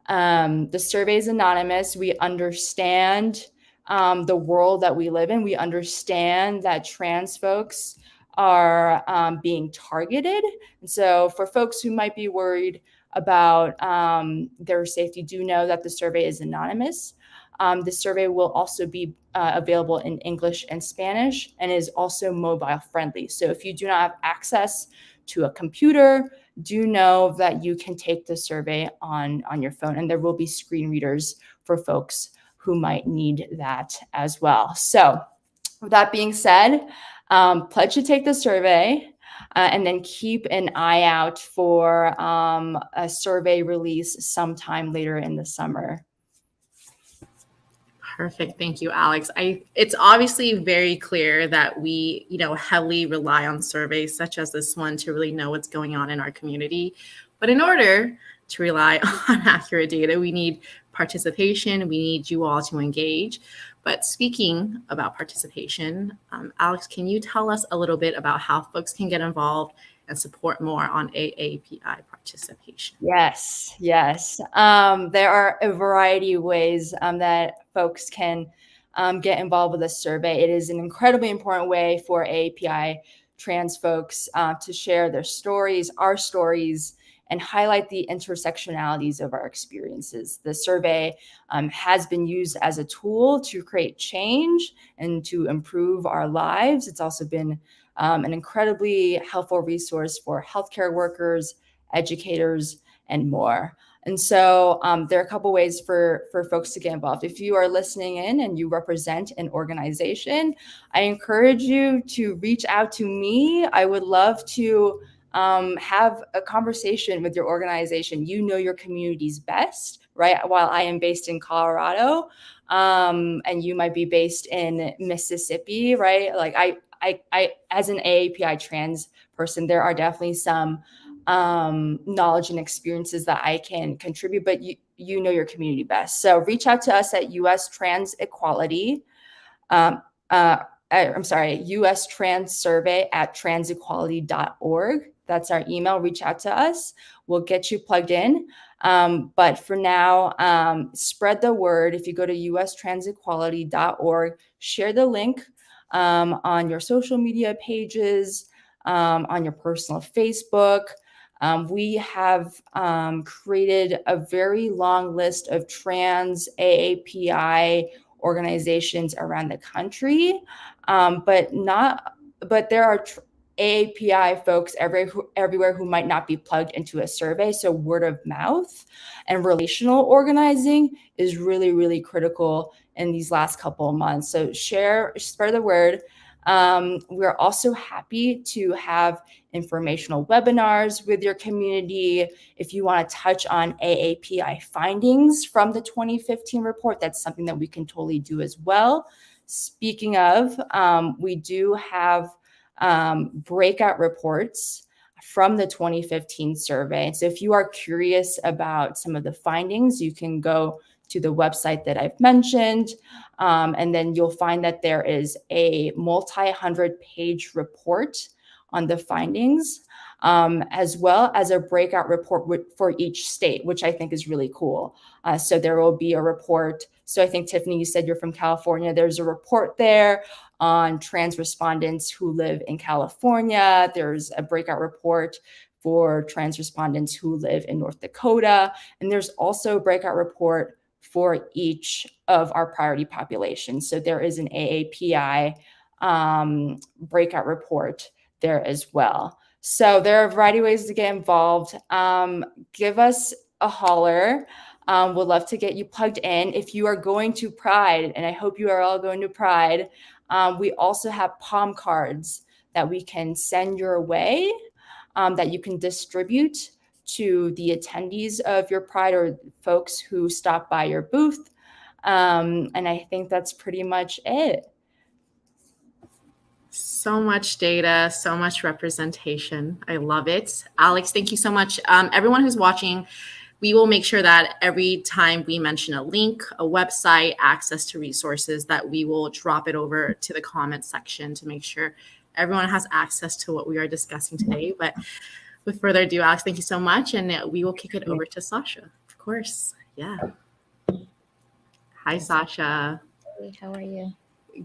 The survey is anonymous. We understand the world that we live in. We understand that trans folks are being targeted. And so for folks who might be worried about their safety, do know that the survey is anonymous. The survey will also be available in English and Spanish, and is also mobile friendly. So if you do not have access to a computer, do know that you can take the survey on your phone, and there will be screen readers for folks who might need that as well. So with that being said, pledge to take the survey, and then keep an eye out for a survey release sometime later in the summer. Perfect. Thank you, Alex. It's obviously very clear that we, heavily rely on surveys such as this one to really know what's going on in our community. But in order to rely on accurate data, we need participation. We need you all to engage. But speaking about participation, Alex, can you tell us a little bit about how folks can get involved and support more on AAPI participation? Yes. There are a variety of ways that folks can get involved with a survey. It is an incredibly important way for AAPI trans folks to share their stories, our stories, and highlight the intersectionalities of our experiences. The survey has been used as a tool to create change and to improve our lives. It's also been an incredibly helpful resource for healthcare workers, educators, and more. And so there are a couple ways for folks to get involved. If you are listening in and you represent an organization, I encourage you to reach out to me. I would love to have a conversation with your organization. You know your communities best, right? While I am based in Colorado, and you might be based in Mississippi, right? Like I as an AAPI trans person, there are definitely some knowledge and experiences that I can contribute, but you know your community best. So reach out to us at US Trans Equality. US Trans Survey at transequality.org. That's our email. Reach out to us. We'll get you plugged in. But for now, spread the word. If you go toustransequality.org, share the link on your social media pages, on your personal Facebook. We have created a very long list of trans AAPI organizations around the country, but there are AAPI folks everywhere who might not be plugged into a survey. So word of mouth and relational organizing is really, really critical in these last couple of months. So spread the word. We're also happy to have informational webinars with your community. If you want to touch on AAPI findings from the 2015 report, that's something that we can totally do as well. Speaking of, we do have breakout reports from the 2015 survey. So if you are curious about some of the findings, you can go to the website that I've mentioned, and then you'll find that there is a multi-100-page report on the findings, as well as a breakout report for each state, which I think is really cool. So there will be a report. So I think, Tiffany, you said you're from California. There's a report there on trans respondents who live in California. There's a breakout report for trans respondents who live in North Dakota. And there's also a breakout report for each of our priority populations. So there is an AAPI breakout report there as well. So there are a variety of ways to get involved. Give us a holler. We'd love to get you plugged in. If you are going to Pride, and I hope you are all going to Pride, we also have palm cards that we can send your way, that you can distribute to the attendees of your Pride or folks who stop by your booth. And I think that's pretty much it. So much data, so much representation. I love it. Alex, thank you so much. Everyone who's watching, we will make sure that every time we mention a link, a website, access to resources, that we will drop it over to the comment section to make sure everyone has access to what we are discussing today. But with further ado, Alex, thank you so much. And we will kick it over to Sasha, of course. Yeah. Hi, Sasha. Hey, how are you?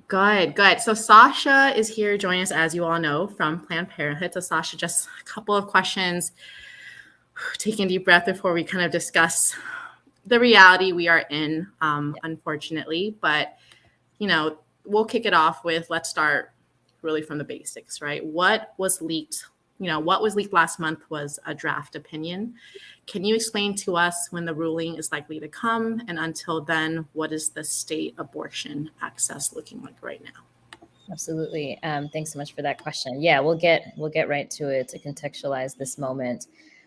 Good. So Sasha is here joining us, as you all know, from Planned Parenthood. So Sasha, just a couple of questions. Taking a deep breath before we kind of discuss the reality we are in, unfortunately. But, we'll kick it off with, let's start really from the basics, right? What was leaked? What was leaked last month was a draft opinion. Can you explain to us when the ruling is likely to come? And until then, what is the state abortion access looking like right now? Absolutely. Thanks so much for that question. Yeah, we'll get right to it to contextualize this moment.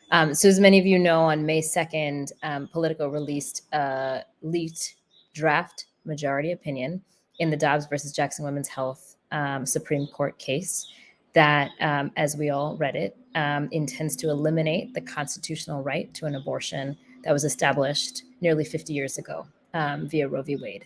So as many of you know, on May 2nd, Politico released a leaked draft majority opinion in the Dobbs versus Jackson Women's Health Supreme Court case. that, as we all read it, intends to eliminate the constitutional right to an abortion that was established nearly 50 years ago via Roe v. Wade.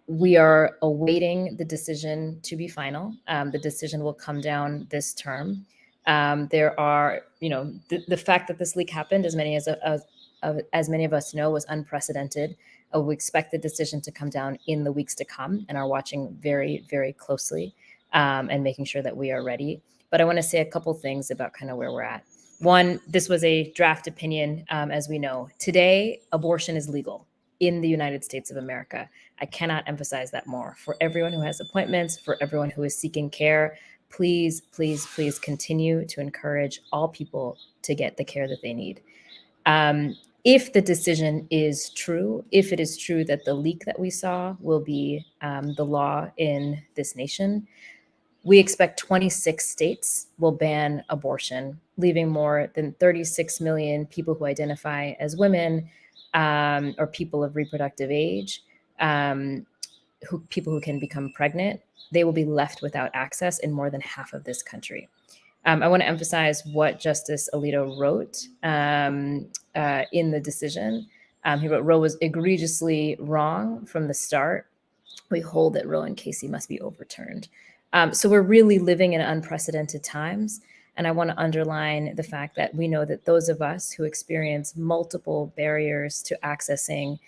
We are awaiting the decision to be final. The decision will come down this term. There are, the fact that this leak happened, as many of us know, was unprecedented. We expect the decision to come down in the weeks to come and are watching very, very closely and making sure that we are ready. But I want to say a couple things about kind of where we're at. One, this was a draft opinion, as we know. Today, abortion is legal in the United States of America. I cannot emphasize that more. For everyone who has appointments, for everyone who is seeking care, please, please, please continue to encourage all people to get the care that they need. If the decision is true, if it is true that the leak that we saw will be the law in this nation, we expect 26 states will ban abortion, leaving more than 36 million people who identify as women or people of reproductive age, people who can become pregnant. They will be left without access in more than half of this country. I want to emphasize what Justice Alito wrote in the decision. He wrote, Roe was egregiously wrong from the start. We hold that Roe and Casey must be overturned. So we're really living in unprecedented times. And I want to underline the fact that we know that those of us who experience multiple barriers to accessing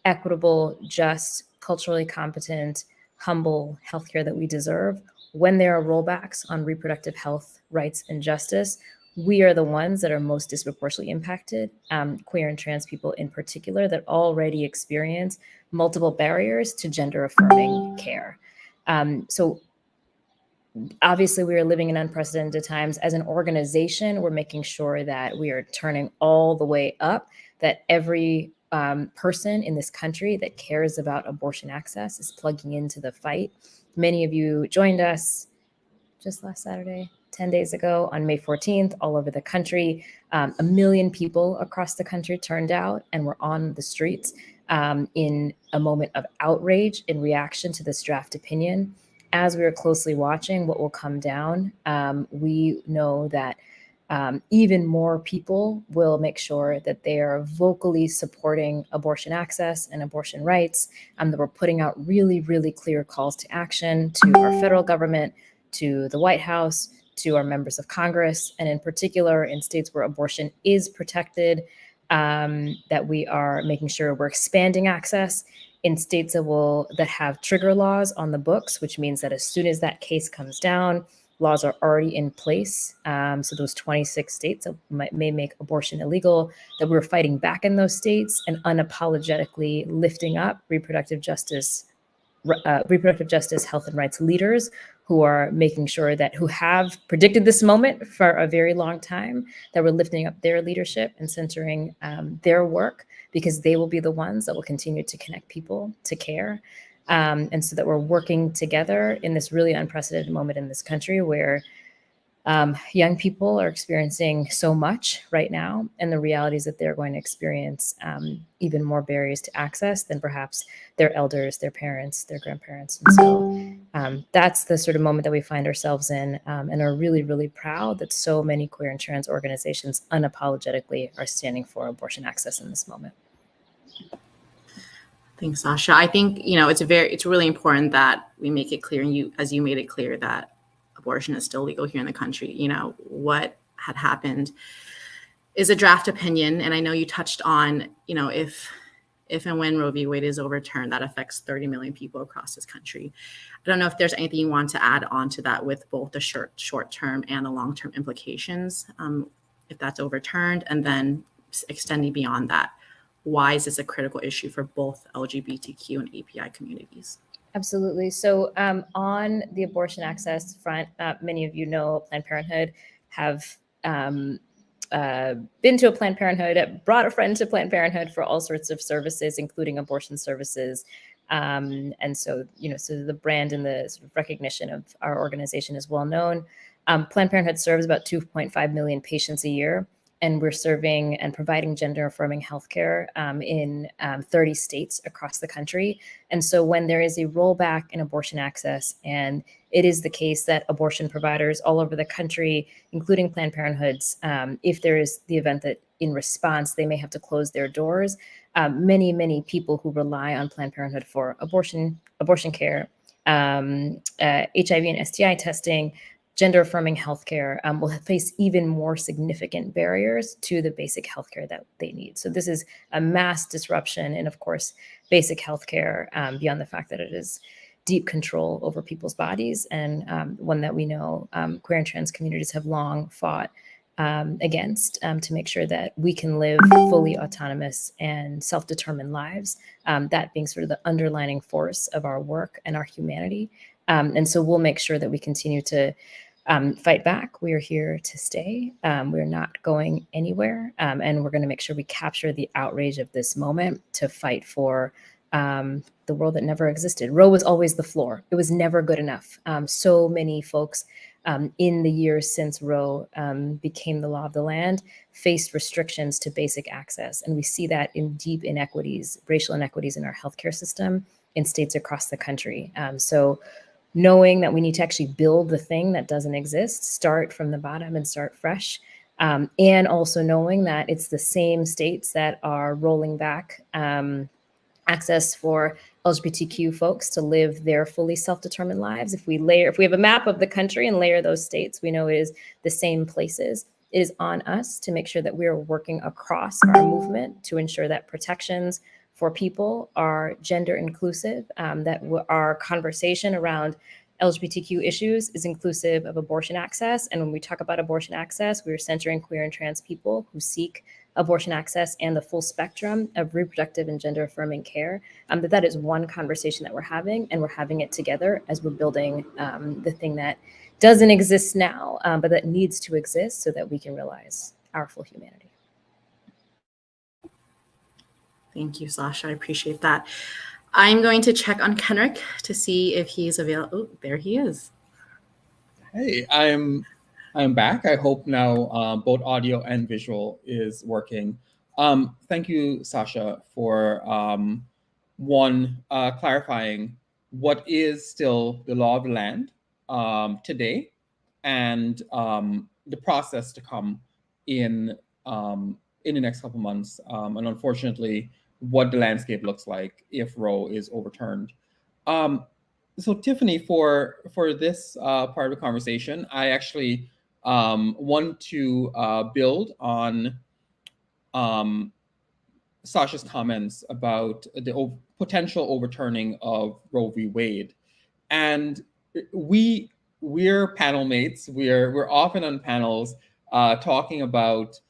equitable, just, culturally competent, humble healthcare that we deserve, when there are rollbacks on reproductive health rights and justice, we are the ones that are most disproportionately impacted, queer and trans people in particular, that already experience multiple barriers to gender-affirming care. So obviously, we are living in unprecedented times. As an organization, we're making sure that we are turning all the way up, that every person in this country that cares about abortion access is plugging into the fight. Many of you joined us just last Saturday, 10 days ago on May 14th, all over the country. 1 million people across the country turned out and were on the streets in a moment of outrage in reaction to this draft opinion. As we are closely watching what will come down, we know that even more people will make sure that they are vocally supporting abortion access and abortion rights, that we're putting out really, really clear calls to action to our federal government, to the White House, to our members of Congress, and in particular in states where abortion is protected, that we are making sure we're expanding access. In states that have trigger laws on the books, which means that as soon as that case comes down, laws are already in place. So those 26 states that may make abortion illegal, that we're fighting back in those states and unapologetically lifting up reproductive justice, health and rights leaders who are making sure that, who have predicted this moment for a very long time, that we're lifting up their leadership and centering their work, because they will be the ones that will continue to connect people to care. And so that we're working together in this really unprecedented moment in this country where young people are experiencing so much right now, and the reality is that they're going to experience even more barriers to access than perhaps their elders, their parents, their grandparents. And so that's the sort of moment that we find ourselves in, and are really, really proud that so many queer and trans organizations unapologetically are standing for abortion access in this moment. Thanks, Sasha. I think, it's really important that we make it clear, and as you made it clear, that abortion is still legal here in the country. What had happened is a draft opinion. And I know you touched on, if and when Roe v. Wade is overturned, that affects 30 million people across this country. I don't know if there's anything you want to add on to that with both the short-term and the long-term implications, if that's overturned, and then extending beyond that. Why is this a critical issue for both LGBTQ and API communities? Absolutely. So on the abortion access front, many of you know Planned Parenthood, have been to a Planned Parenthood, brought a friend to Planned Parenthood for all sorts of services, including abortion services. And so, so the brand and the sort of recognition of our organization is well known. Planned Parenthood serves about 2.5 million patients a year. and we're serving and providing gender affirming healthcare in 30 states across the country. And so when there is a rollback in abortion access, and it is the case that abortion providers all over the country, including Planned Parenthoods, if there is the event that in response, they may have to close their doors, many people who rely on Planned Parenthood for abortion care, HIV and STI testing, gender affirming healthcare will face even more significant barriers to the basic healthcare that they need. So this is a mass disruption in, of course, basic healthcare, beyond the fact that it is deep control over people's bodies, and one that we know queer and trans communities have long fought against, to make sure that we can live fully autonomous and self-determined lives, that being sort of the underlining force of our work and our humanity. And so we'll make sure that we continue to fight back. We are here to stay. We're not going anywhere. And we're going to make sure we capture the outrage of this moment to fight for the world that never existed. Roe was always the floor. It was never good enough. So many folks in the years since Roe became the law of the land faced restrictions to basic access. And we see that in deep inequities, racial inequities in our healthcare system in states across the country. So knowing that we need to actually build the thing that doesn't exist, start from the bottom and start fresh. And also knowing that it's the same states that are rolling back access for LGBTQ folks to live their fully self-determined lives. If we have a map of the country and layer those states, we know it is the same places. It is on us to make sure that we are working across our movement to ensure that protections for people are gender inclusive, that our conversation around LGBTQ issues is inclusive of abortion access. And when we talk about abortion access, we're centering queer and trans people who seek abortion access and the full spectrum of reproductive and gender affirming care. That is one conversation that we're having, and we're having it together as we're building the thing that doesn't exist now, but that needs to exist so that we can realize our full humanity. Thank you, Sasha. I appreciate that. I'm going to check on Kenrick to see if he's available. Oh, there he is. Hey, I'm back. I hope now both audio and visual is working. Thank you, Sasha, for clarifying what is still the law of the land today, and the process to come in the next couple months, and unfortunately, what the landscape looks like if Roe is overturned. So Tiffany, for this part of the conversation, I actually want to build on Sasha's comments about the potential overturning of Roe v. Wade. And we're panel mates. We're often on panels talking about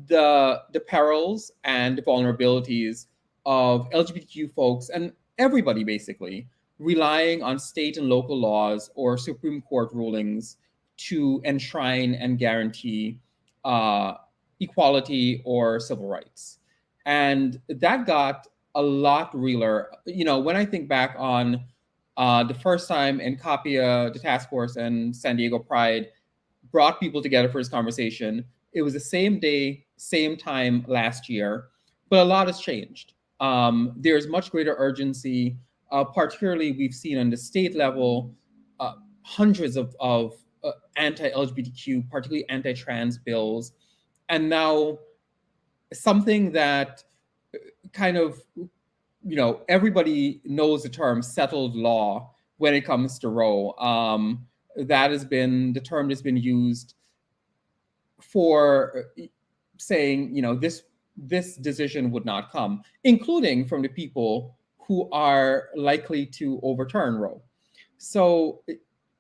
the perils and the vulnerabilities of LGBTQ folks and everybody basically relying on state and local laws or Supreme Court rulings to enshrine and guarantee equality or civil rights. And that got a lot realer. You know, when I think back on the first time Encapia, the task force, and San Diego Pride brought people together for this conversation, it was the same day, same time last year, but a lot has changed. There's much greater urgency. Particularly, we've seen on the state level, hundreds of anti-LGBTQ, particularly anti-trans bills, and now something that kind of, you know, everybody knows the term settled law when it comes to Roe. That has been the term that's been used for saying, you know, this decision would not come, including from the people who are likely to overturn Roe. So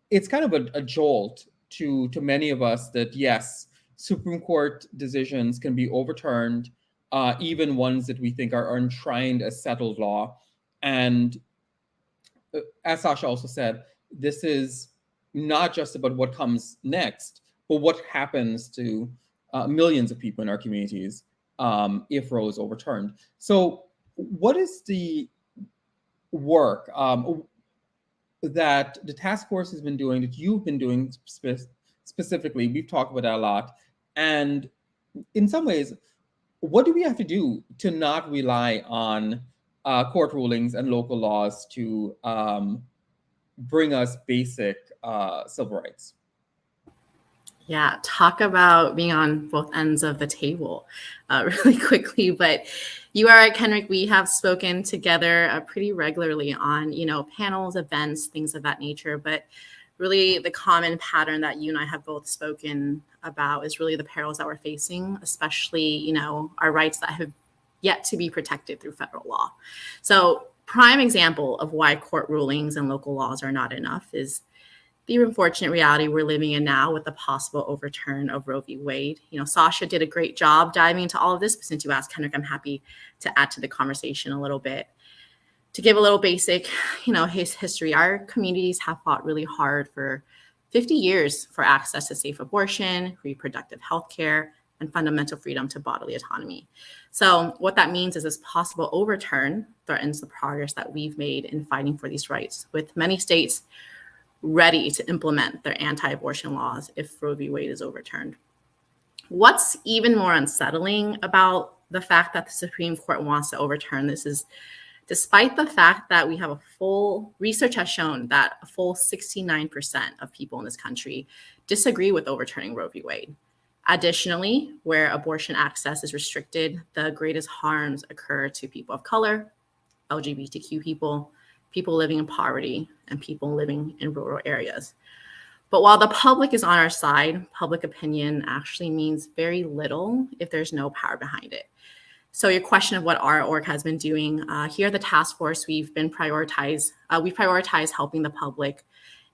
it's kind of a jolt to many of us that, yes, Supreme Court decisions can be overturned, even ones that we think are enshrined as settled law. And as Sasha also said, this is not just about what comes next, but what happens to millions of people in our communities if Roe is overturned. So what is the work that the task force has been doing, that you've been doing specifically? We've talked about that a lot. And in some ways, what do we have to do to not rely on court rulings and local laws to bring us basic civil rights? Yeah, talk about being on both ends of the table really quickly. But you are right, Kenrick. We have spoken together pretty regularly on, panels, events, things of that nature. But really the common pattern that you and I have both spoken about is really the perils that we're facing, especially, our rights that have yet to be protected through federal law. So prime example of why court rulings and local laws are not enough is the unfortunate reality we're living in now with the possible overturn of Roe v. Wade. Sasha did a great job diving into all of this, but since you asked, Kenrick, I'm happy to add to the conversation a little bit. To give a little basic, his history, our communities have fought really hard for 50 years for access to safe abortion, reproductive health care, and fundamental freedom to bodily autonomy. So what that means is this possible overturn threatens the progress that we've made in fighting for these rights, with many states ready to implement their anti-abortion laws if Roe v. Wade is overturned. What's even more unsettling about the fact that the Supreme Court wants to overturn this is, despite the fact that we have research has shown that a full 69% of people in this country disagree with overturning Roe v. Wade. Additionally, where abortion access is restricted, the greatest harms occur to people of color, LGBTQ people living in poverty, and people living in rural areas. But while the public is on our side, public opinion actually means very little if there's no power behind it. So your question of what our org has been doing, here at the task force, we prioritize helping the public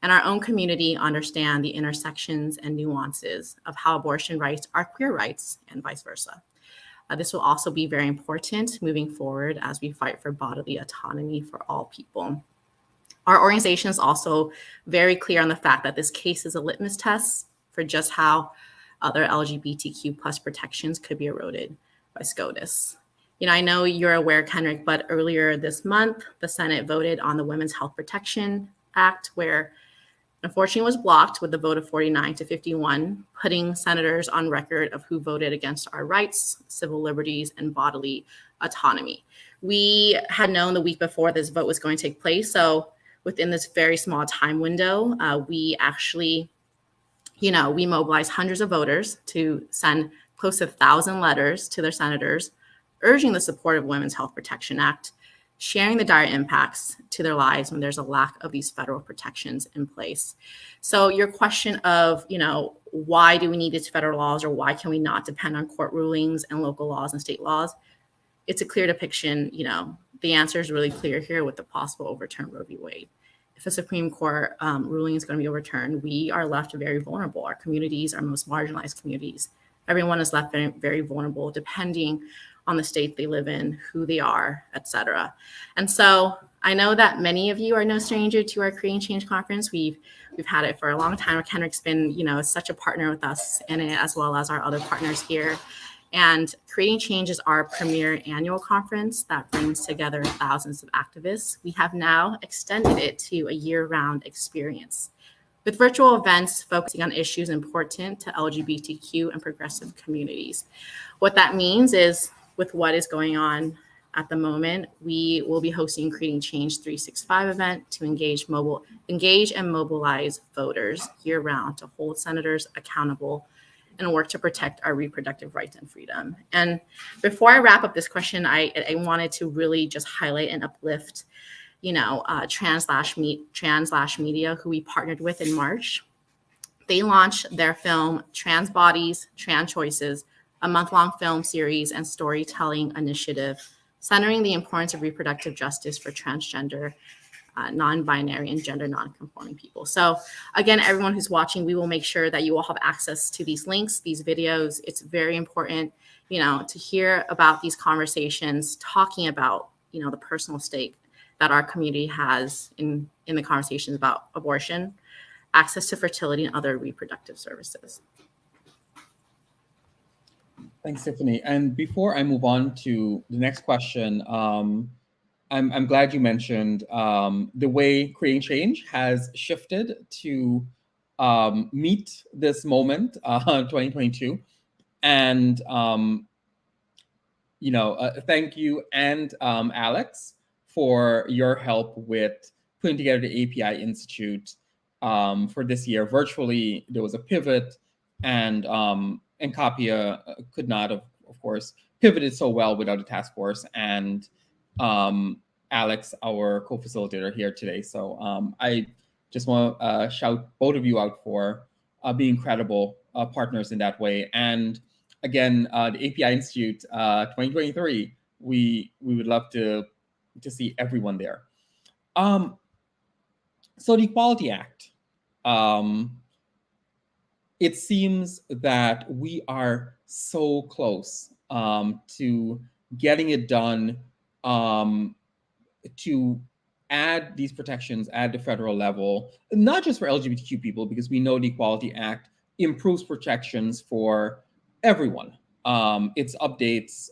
and our own community understand the intersections and nuances of how abortion rights are queer rights and vice versa. This will also be very important moving forward as we fight for bodily autonomy for all people. Our organization is also very clear on the fact that this case is a litmus test for just how other LGBTQ plus protections could be eroded by SCOTUS. I know you're aware, Kenrick, but earlier this month, the Senate voted on the Women's Health Protection Act, where unfortunately was blocked with the vote of 49-51, putting senators on record of who voted against our rights, civil liberties, and bodily autonomy. We had known the week before this vote was going to take place. So within this very small time window, we actually, we mobilized hundreds of voters to send close to 1,000 letters to their senators, urging the support of Women's Health Protection Act, sharing the dire impacts to their lives when there's a lack of these federal protections in place. So your question of, why do we need these federal laws, or why can we not depend on court rulings and local laws and state laws? It's a clear depiction. The answer is really clear here with the possible overturn Roe v. Wade. If a Supreme Court ruling is going to be overturned, we are left very vulnerable. Our communities, our most marginalized communities, everyone is left very, very vulnerable depending on the state they live in, who they are, et cetera. And so I know that many of you are no stranger to our Creating Change conference. We've had it for a long time. Kenrick's been, such a partner with us in it, as well as our other partners here. And Creating Change is our premier annual conference that brings together thousands of activists. We have now extended it to a year-round experience, with virtual events focusing on issues important to LGBTQ and progressive communities. What that means is, with what is going on at the moment, we will be hosting Creating Change 365 event to engage and mobilize voters year-round to hold senators accountable and work to protect our reproductive rights and freedom. And before I wrap up this question, I wanted to really just highlight and uplift, Trans/Media, who we partnered with in March. They launched their film, Trans Bodies, Trans Choices, a month-long film series and storytelling initiative centering the importance of reproductive justice for transgender, non-binary, and gender non-conforming people. So again, everyone who's watching, we will make sure that you all have access to these links, these videos. It's very important, to hear about these conversations, talking about, the personal stake that our community has in the conversations about abortion, access to fertility, and other reproductive services. Thanks, Tiffany. And before I move on to the next question, I'm glad you mentioned the way Creating Change has shifted to meet this moment, 2022. And thank you and Alex for your help with putting together the API Institute for this year. Virtually, there was a pivot, and Encapia could not have, of course, pivoted so well without a task force. And Alex, our co-facilitator here today. So I just want to shout both of you out for being credible partners in that way. And again, the API Institute 2023, we would love to see everyone there. So the Equality Act, it seems that we are so close to getting it done, to add these protections at the federal level, not just for LGBTQ people, because we know the Equality Act improves protections for everyone. Its updates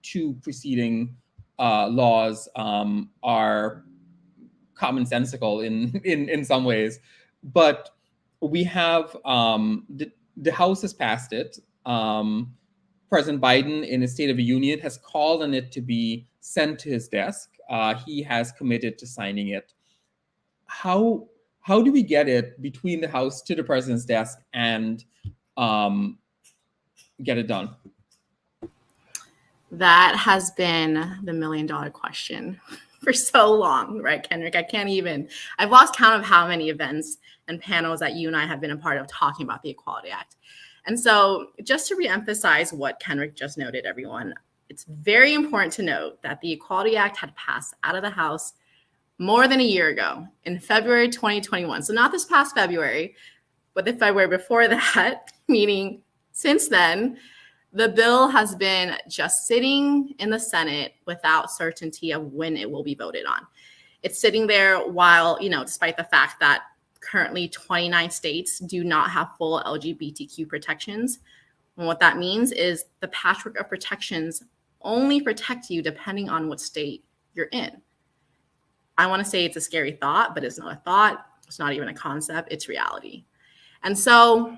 to preceding laws are commonsensical in some ways, but we have the House has passed it. President Biden, in his State of the Union, has called on it to be sent to his desk. He has committed to signing it. How do we get it between the House to the president's desk and get it done? That has been the million-dollar question for so long, right, Kenrick? I've lost count of how many events and panels that you and I have been a part of talking about the Equality Act. And so just to reemphasize what Kenrick just noted, everyone, it's very important to note that the Equality Act had passed out of the House more than a year ago in February 2021. So not this past February, but the February before that, meaning since then, the bill has been just sitting in the Senate without certainty of when it will be voted on. It's sitting there while, despite the fact that currently 29 states do not have full LGBTQ protections. And what that means is the patchwork of protections only protect you depending on what state you're in. I want to say it's a scary thought, but it's not a thought. It's not even a concept. It's reality. And so,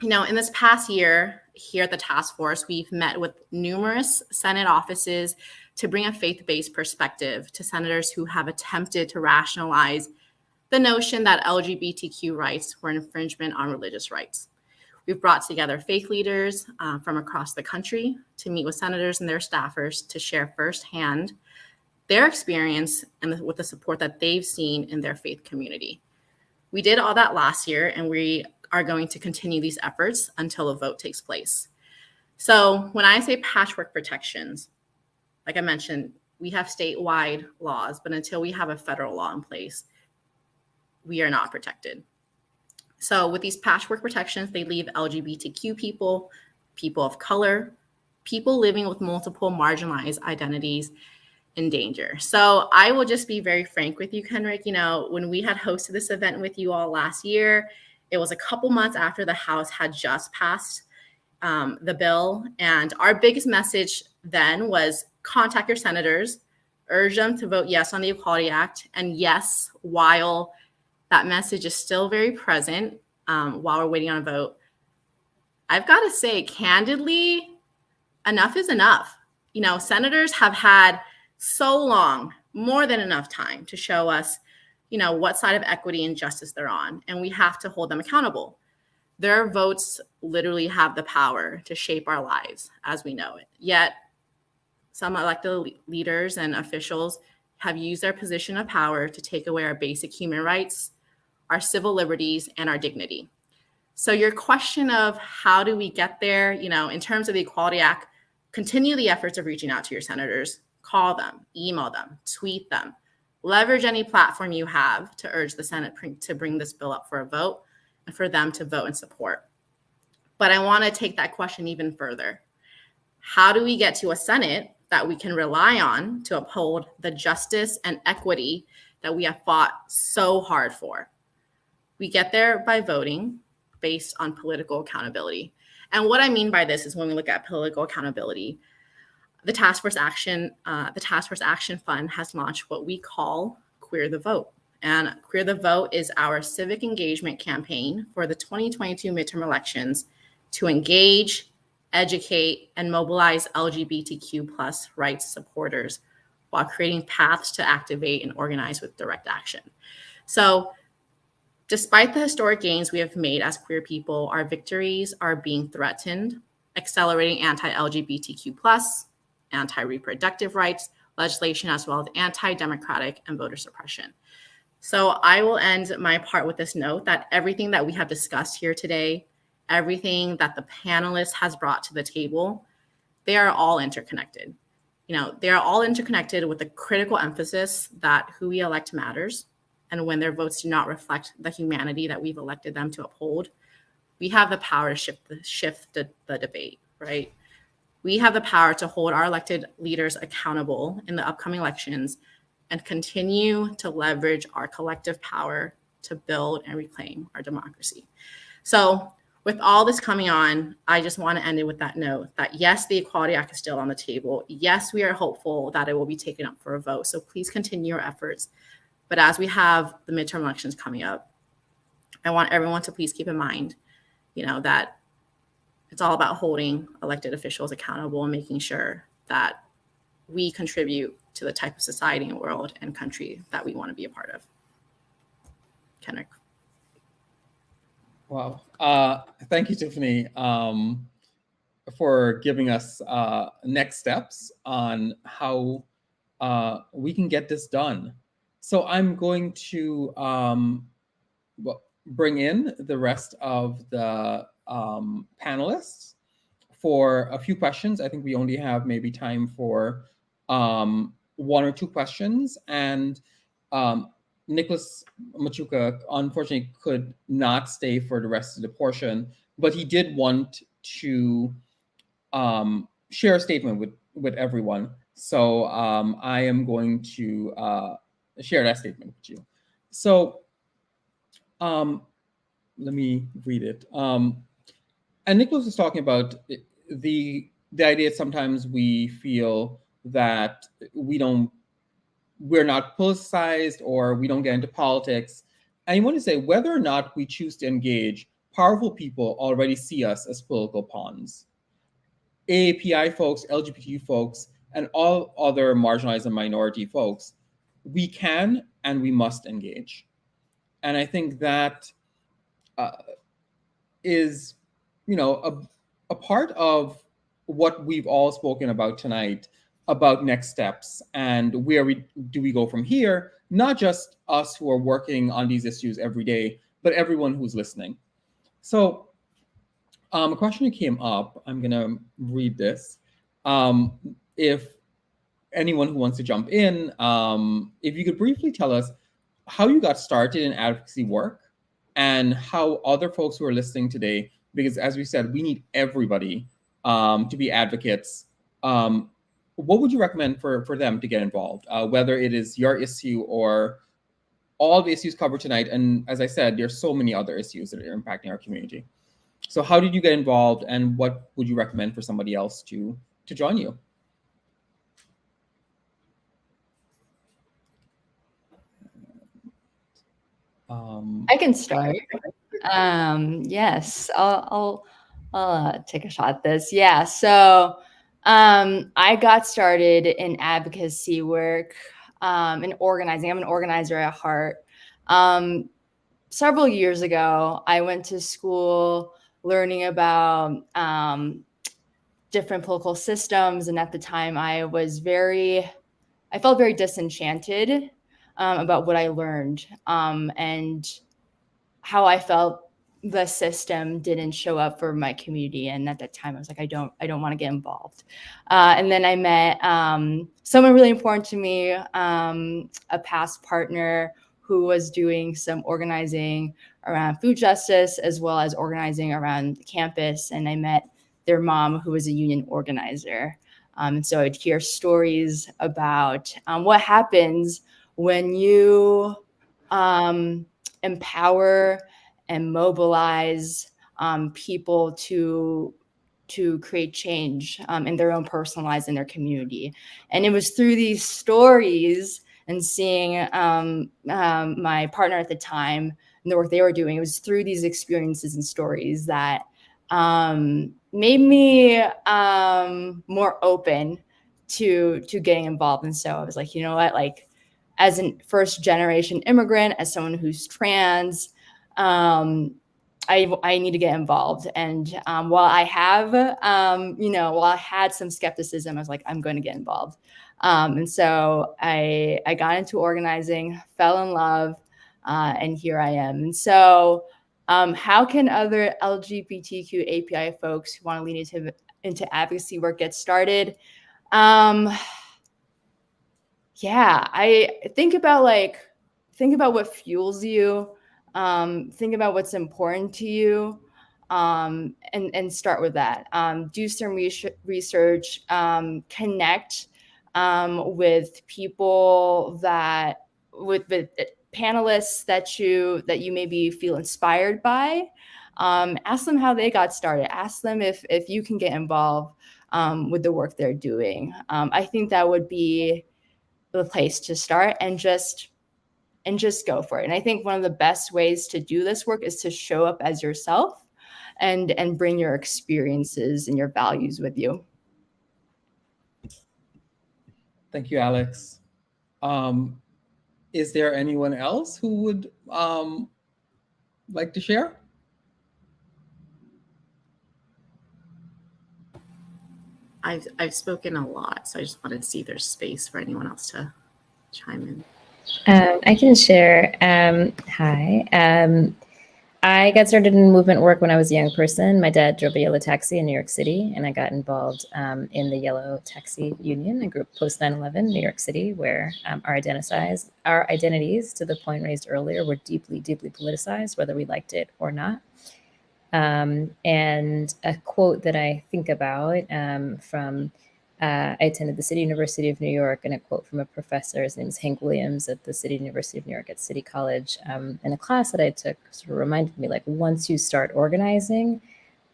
in this past year here at the task force, we've met with numerous Senate offices to bring a faith-based perspective to senators who have attempted to rationalize the notion that LGBTQ rights were an infringement on religious rights. We've brought together faith leaders from across the country to meet with senators and their staffers to share firsthand their experience and with the support that they've seen in their faith community. We did all that last year, and we are going to continue these efforts until a vote takes place. So when I say patchwork protections, like I mentioned, we have statewide laws, but until we have a federal law in place, we are not protected. So with these patchwork protections, they leave LGBTQ people, people of color, people living with multiple marginalized identities in danger. So I will just be very frank with you, Kenrick. When we had hosted this event with you all last year, it was a couple months after the House had just passed the bill. And our biggest message then was contact your senators, urge them to vote yes on the Equality Act. And yes, while that message is still very present while we're waiting on a vote, I've got to say, candidly, enough is enough. Senators have had so long, more than enough time to show us, what side of equity and justice they're on, and we have to hold them accountable. Their votes literally have the power to shape our lives as we know it. Yet, some elected leaders and officials have used their position of power to take away our basic human rights, our civil liberties, and our dignity. So your question of how do we get there, in terms of the Equality Act, continue the efforts of reaching out to your senators, call them, email them, tweet them, leverage any platform you have to urge the Senate to bring this bill up for a vote and for them to vote in support. But I want to take that question even further. How do we get to a Senate that we can rely on to uphold the justice and equity that we have fought so hard for? We get there by voting based on political accountability. And what I mean by this is when we look at political accountability, the Task Force Action Fund has launched what we call Queer the Vote. And Queer the Vote is our civic engagement campaign for the 2022 midterm elections to engage, educate, and mobilize LGBTQ plus rights supporters while creating paths to activate and organize with direct action. So despite the historic gains we have made as queer people, our victories are being threatened, accelerating anti-LGBTQ plus, anti-reproductive rights legislation, as well as anti-democratic and voter suppression. So I will end my part with this note that everything that we have discussed here today, everything that the panelists has brought to the table, they are all interconnected. They are all interconnected with a critical emphasis that who we elect matters. And when their votes do not reflect the humanity that we've elected them to uphold, we have the power to shift the debate, right? We have the power to hold our elected leaders accountable in the upcoming elections and continue to leverage our collective power to build and reclaim our democracy. So with all this coming on, I just want to end it with that note that yes, the Equality Act is still on the table. Yes, we are hopeful that it will be taken up for a vote. So please continue your efforts. But as we have the midterm elections coming up, I want everyone to please keep in mind, that it's all about holding elected officials accountable and making sure that we contribute to the type of society and world and country that we want to be a part of. Kenrick. Wow. Thank you, Tiffany, for giving us next steps on how we can get this done. So I'm going to bring in the rest of the panelists for a few questions. I think we only have maybe time for 1 or 2 questions. And Nicholas Machuca, unfortunately, could not stay for the rest of the portion, but he did want to share a statement with everyone. So I am going to share that statement with you. So let me read it. And Nicholas was talking about the idea that sometimes we feel that we're not politicized or we don't get into politics. And you want to say whether or not we choose to engage, powerful people already see us as political pawns. AAPI folks, LGBTQ folks, and all other marginalized and minority folks, we can and we must engage. And I think that is, a part of what we've all spoken about tonight, about next steps and where do we go from here, not just us who are working on these issues every day, but everyone who's listening. So a question that came up, I'm going to read this. If anyone who wants to jump in, if you could briefly tell us how you got started in advocacy work and how other folks who are listening today, because as we said, we need everybody to be advocates. What would you recommend for them to get involved, whether it is your issue or all the issues covered tonight? And as I said, there's so many other issues that are impacting our community. So how did you get involved, and what would you recommend for somebody else to join you? I can start. Yes, I'll take a shot at this. Yeah, so I got started in advocacy work, in organizing. I'm an organizer at heart. Several years ago, I went to school learning about different political systems, and at the time, I felt very disenchanted about what I learned and how I felt the system didn't show up for my community. And at that time, I was like, I don't want to get involved. And then I met someone really important to me, a past partner who was doing some organizing around food justice, as well as organizing around the campus. And I met their mom, who was a union organizer. And so I'd hear stories about what happens when you empower and mobilize people to create change in their own personal lives in their community. And it was through these stories and seeing my partner at the time and the work they were doing, it was through these experiences and stories that made me more open to getting involved. And so I was like, you know what, like as a first generation immigrant, as someone who's trans, I need to get involved. And while I have, while I had some skepticism, I was like, I'm going to get involved. And so I got into organizing, fell in love, and here I am. And so how can other LGBTQ API folks who want to lean into advocacy work get started? Yeah, I think about what fuels you, think about what's important to you, and start with that. Do some research, connect with people with panelists that you maybe feel inspired by. Ask them how they got started. Ask them if you can get involved with the work they're doing. I think that would be the place to start, and just go for it. And I think one of the best ways to do this work is to show up as yourself and bring your experiences and your values with you. Thank you, Alex. Is there anyone else who would like to share? I've spoken a lot, so I just wanted to see if there's space for anyone else to chime in. I can share. Hi. I got started in movement work when I was a young person. My dad drove a yellow taxi in New York City, and I got involved in the Yellow Taxi Union, a group post 9/11 New York City, where our identities, to the point raised earlier, were deeply, deeply politicized, whether we liked it or not. And a quote that I think about I attended the City University of New York, and a quote from a professor, his name is Hank Williams at the City University of New York at City College, in a class that I took, sort of reminded me, like, once you start organizing,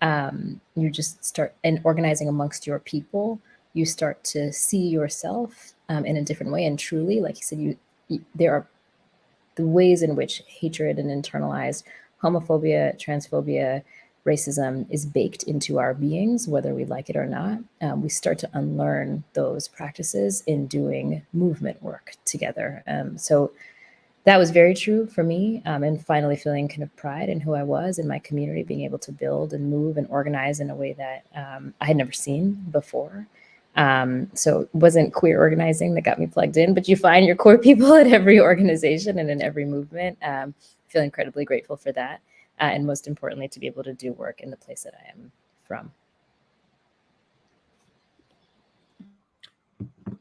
you just start, and organizing amongst your people, you start to see yourself in a different way. And truly, like you said, there are the ways in which hatred and internalized homophobia, transphobia, racism is baked into our beings, whether we like it or not. We start to unlearn those practices in doing movement work together. So that was very true for me, and finally feeling kind of pride in who I was in my community, being able to build and move and organize in a way that I had never seen before. So it wasn't queer organizing that got me plugged in, but you find your core people at every organization and in every movement. Feel incredibly grateful for that. And most importantly, to be able to do work in the place that I am from.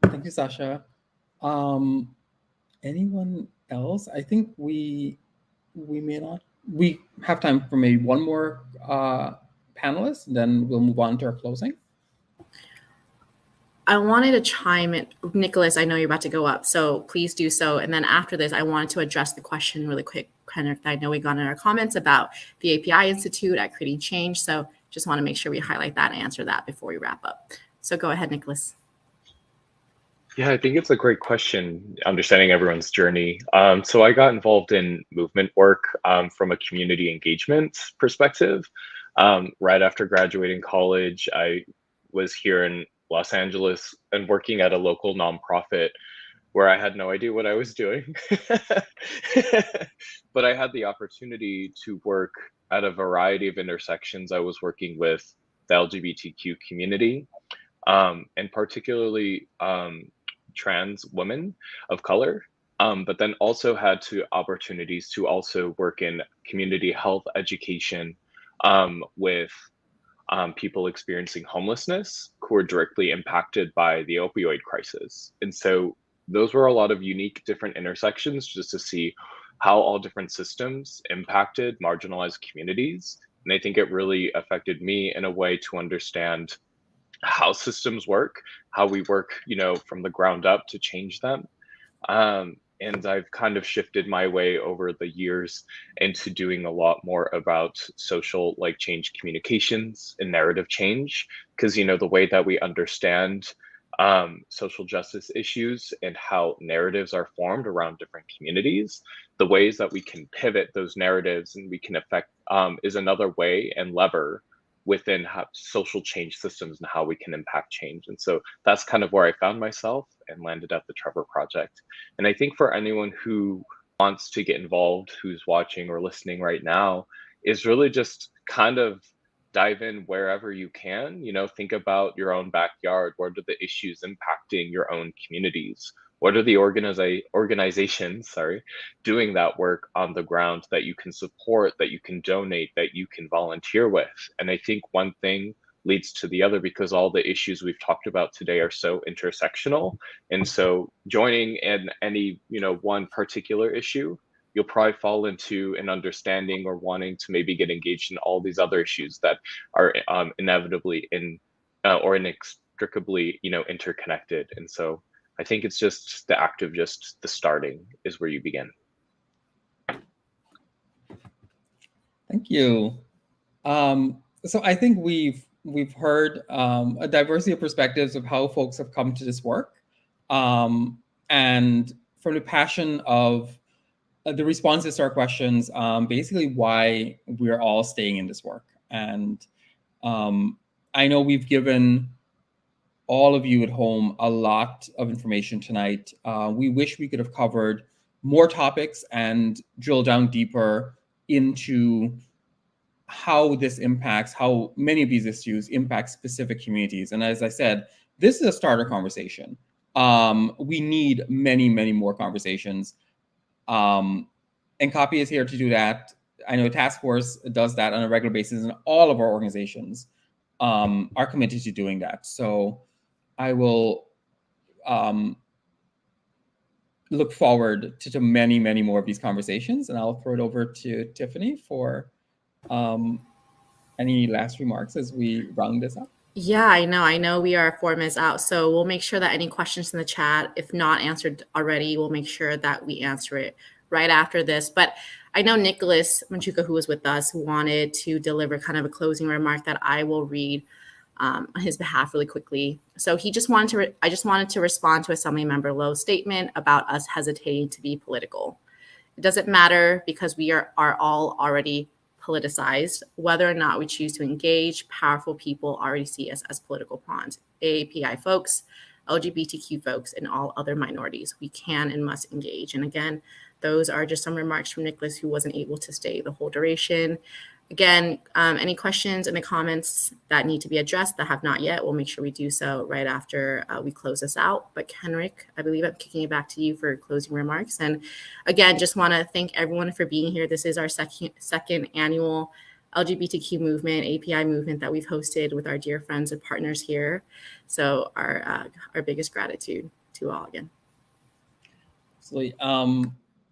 Thank you, Sasha. Anyone else? I think we have time for maybe one more panelist, then we'll move on to our closing. I wanted to chime in. Nicholas, I know you're about to go up, so please do so. And then after this, I wanted to address the question really quick, Kenrick, that I know we got in our comments about the API Institute at Creating Change. So just want to make sure we highlight that and answer that before we wrap up. So go ahead, Nicholas. Yeah, I think it's a great question, understanding everyone's journey. So I got involved in movement work from a community engagement perspective. Right after graduating college, I was here in Los Angeles and working at a local nonprofit where I had no idea what I was doing. But I had the opportunity to work at a variety of intersections. I was working with the LGBTQ community, and particularly trans women of color, but then also had opportunities to also work in community health education with people experiencing homelessness who are directly impacted by the opioid crisis. And so those were a lot of unique different intersections just to see how all different systems impacted marginalized communities. And I think it really affected me in a way to understand how systems work, how we work, from the ground up to change them. And I've kind of shifted my way over the years into doing a lot more about social change communications and narrative change, because the way that we understand social justice issues and how narratives are formed around different communities, the ways that we can pivot those narratives and we can affect is another way and lever within social change systems and how we can impact change. And so that's kind of where I found myself and landed at the Trevor Project. And I think for anyone who wants to get involved, who's watching or listening right now, is really just kind of dive in wherever you can. Think about your own backyard. What are the issues impacting your own communities? What are the organizations doing that work on the ground that you can support, that you can donate, that you can volunteer with? And I think one thing leads to the other, because all the issues we've talked about today are so intersectional. And so joining in any one particular issue, you'll probably fall into an understanding or wanting to maybe get engaged in all these other issues that are inevitably or inextricably interconnected. And so I think it's just the act of just the starting is where you begin. Thank you. So I think we've heard a diversity of perspectives of how folks have come to this work, and from the passion of the responses to our questions, basically why we're all staying in this work. And I know we've given all of you at home a lot of information tonight. We wish we could have covered more topics and drill down deeper into how this impacts, how many of these issues impact specific communities. And as I said, this is a starter conversation. We need many, many more conversations. And Copy is here to do that. I know Task Force does that on a regular basis, and all of our organizations are committed to doing that. So I will look forward to many, many more of these conversations, and I'll throw it over to Tiffany for any last remarks as we round this up. Yeah, I know we are 4 minutes out, so we'll make sure that any questions in the chat, if not answered already, we'll make sure that we answer it right after this. But I know Nicholas Machuca, who was with us, wanted to deliver kind of a closing remark that I will read on his behalf really quickly. So I just wanted to respond to Assemblymember Lowe's statement about us hesitating to be political. It doesn't matter, because we are all already politicized. Whether or not we choose to engage, powerful people already see us as political pawns. AAPI folks, LGBTQ folks, and all other minorities, we can and must engage. And again, those are just some remarks from Nicholas, who wasn't able to stay the whole duration. Again, any questions in the comments that need to be addressed that have not yet, we'll make sure we do so right after we close this out. But Kenrick, I believe I'm kicking it back to you for closing remarks. And again, just want to thank everyone for being here. This is our second annual LGBTQ movement, API movement that we've hosted with our dear friends and partners here. So our biggest gratitude to all again. Absolutely.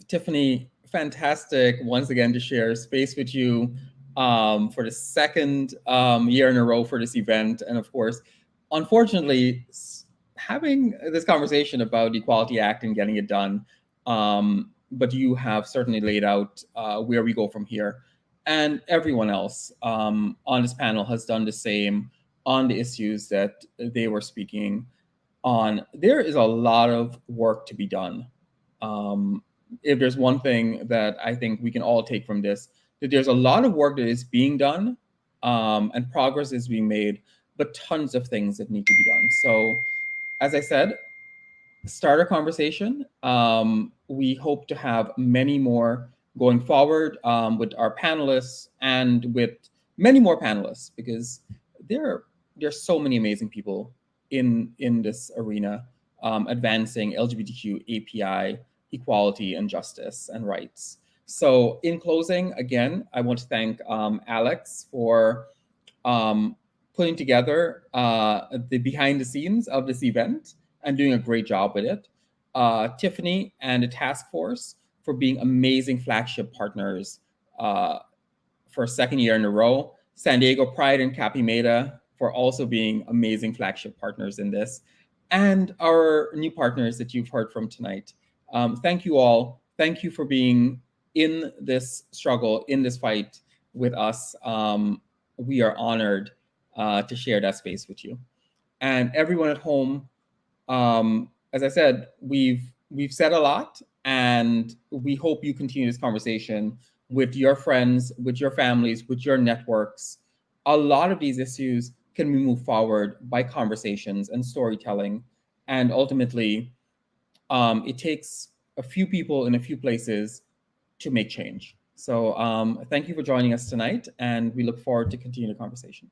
Tiffany, fantastic once again to share space with you for the second year in a row for this event. And of course, unfortunately, having this conversation about the Equality Act and getting it done, but you have certainly laid out where we go from here. And everyone else on this panel has done the same on the issues that they were speaking on. There is a lot of work to be done. If there's one thing that I think we can all take from this, that there's a lot of work that is being done and progress is being made, but tons of things that need to be done. So as I said, start a conversation. We hope to have many more going forward with our panelists and with many more panelists, because there's so many amazing people in this arena advancing LGBTQ API equality and justice and rights. So in closing, again, I want to thank Alex for putting together the behind the scenes of this event and doing a great job with it. Tiffany and the task force for being amazing flagship partners for a second year in a row. San Diego Pride and Capi Meta for also being amazing flagship partners in this. And our new partners that you've heard from tonight. Thank you all. Thank you for being in this struggle, in this fight with us. We are honored to share that space with you. And everyone at home, as I said, we've said a lot, and we hope you continue this conversation with your friends, with your families, with your networks, a lot of these issues can be moved forward by conversations and storytelling. And ultimately, it takes a few people in a few places to make change. So thank you for joining us tonight, and we look forward to continue the conversation.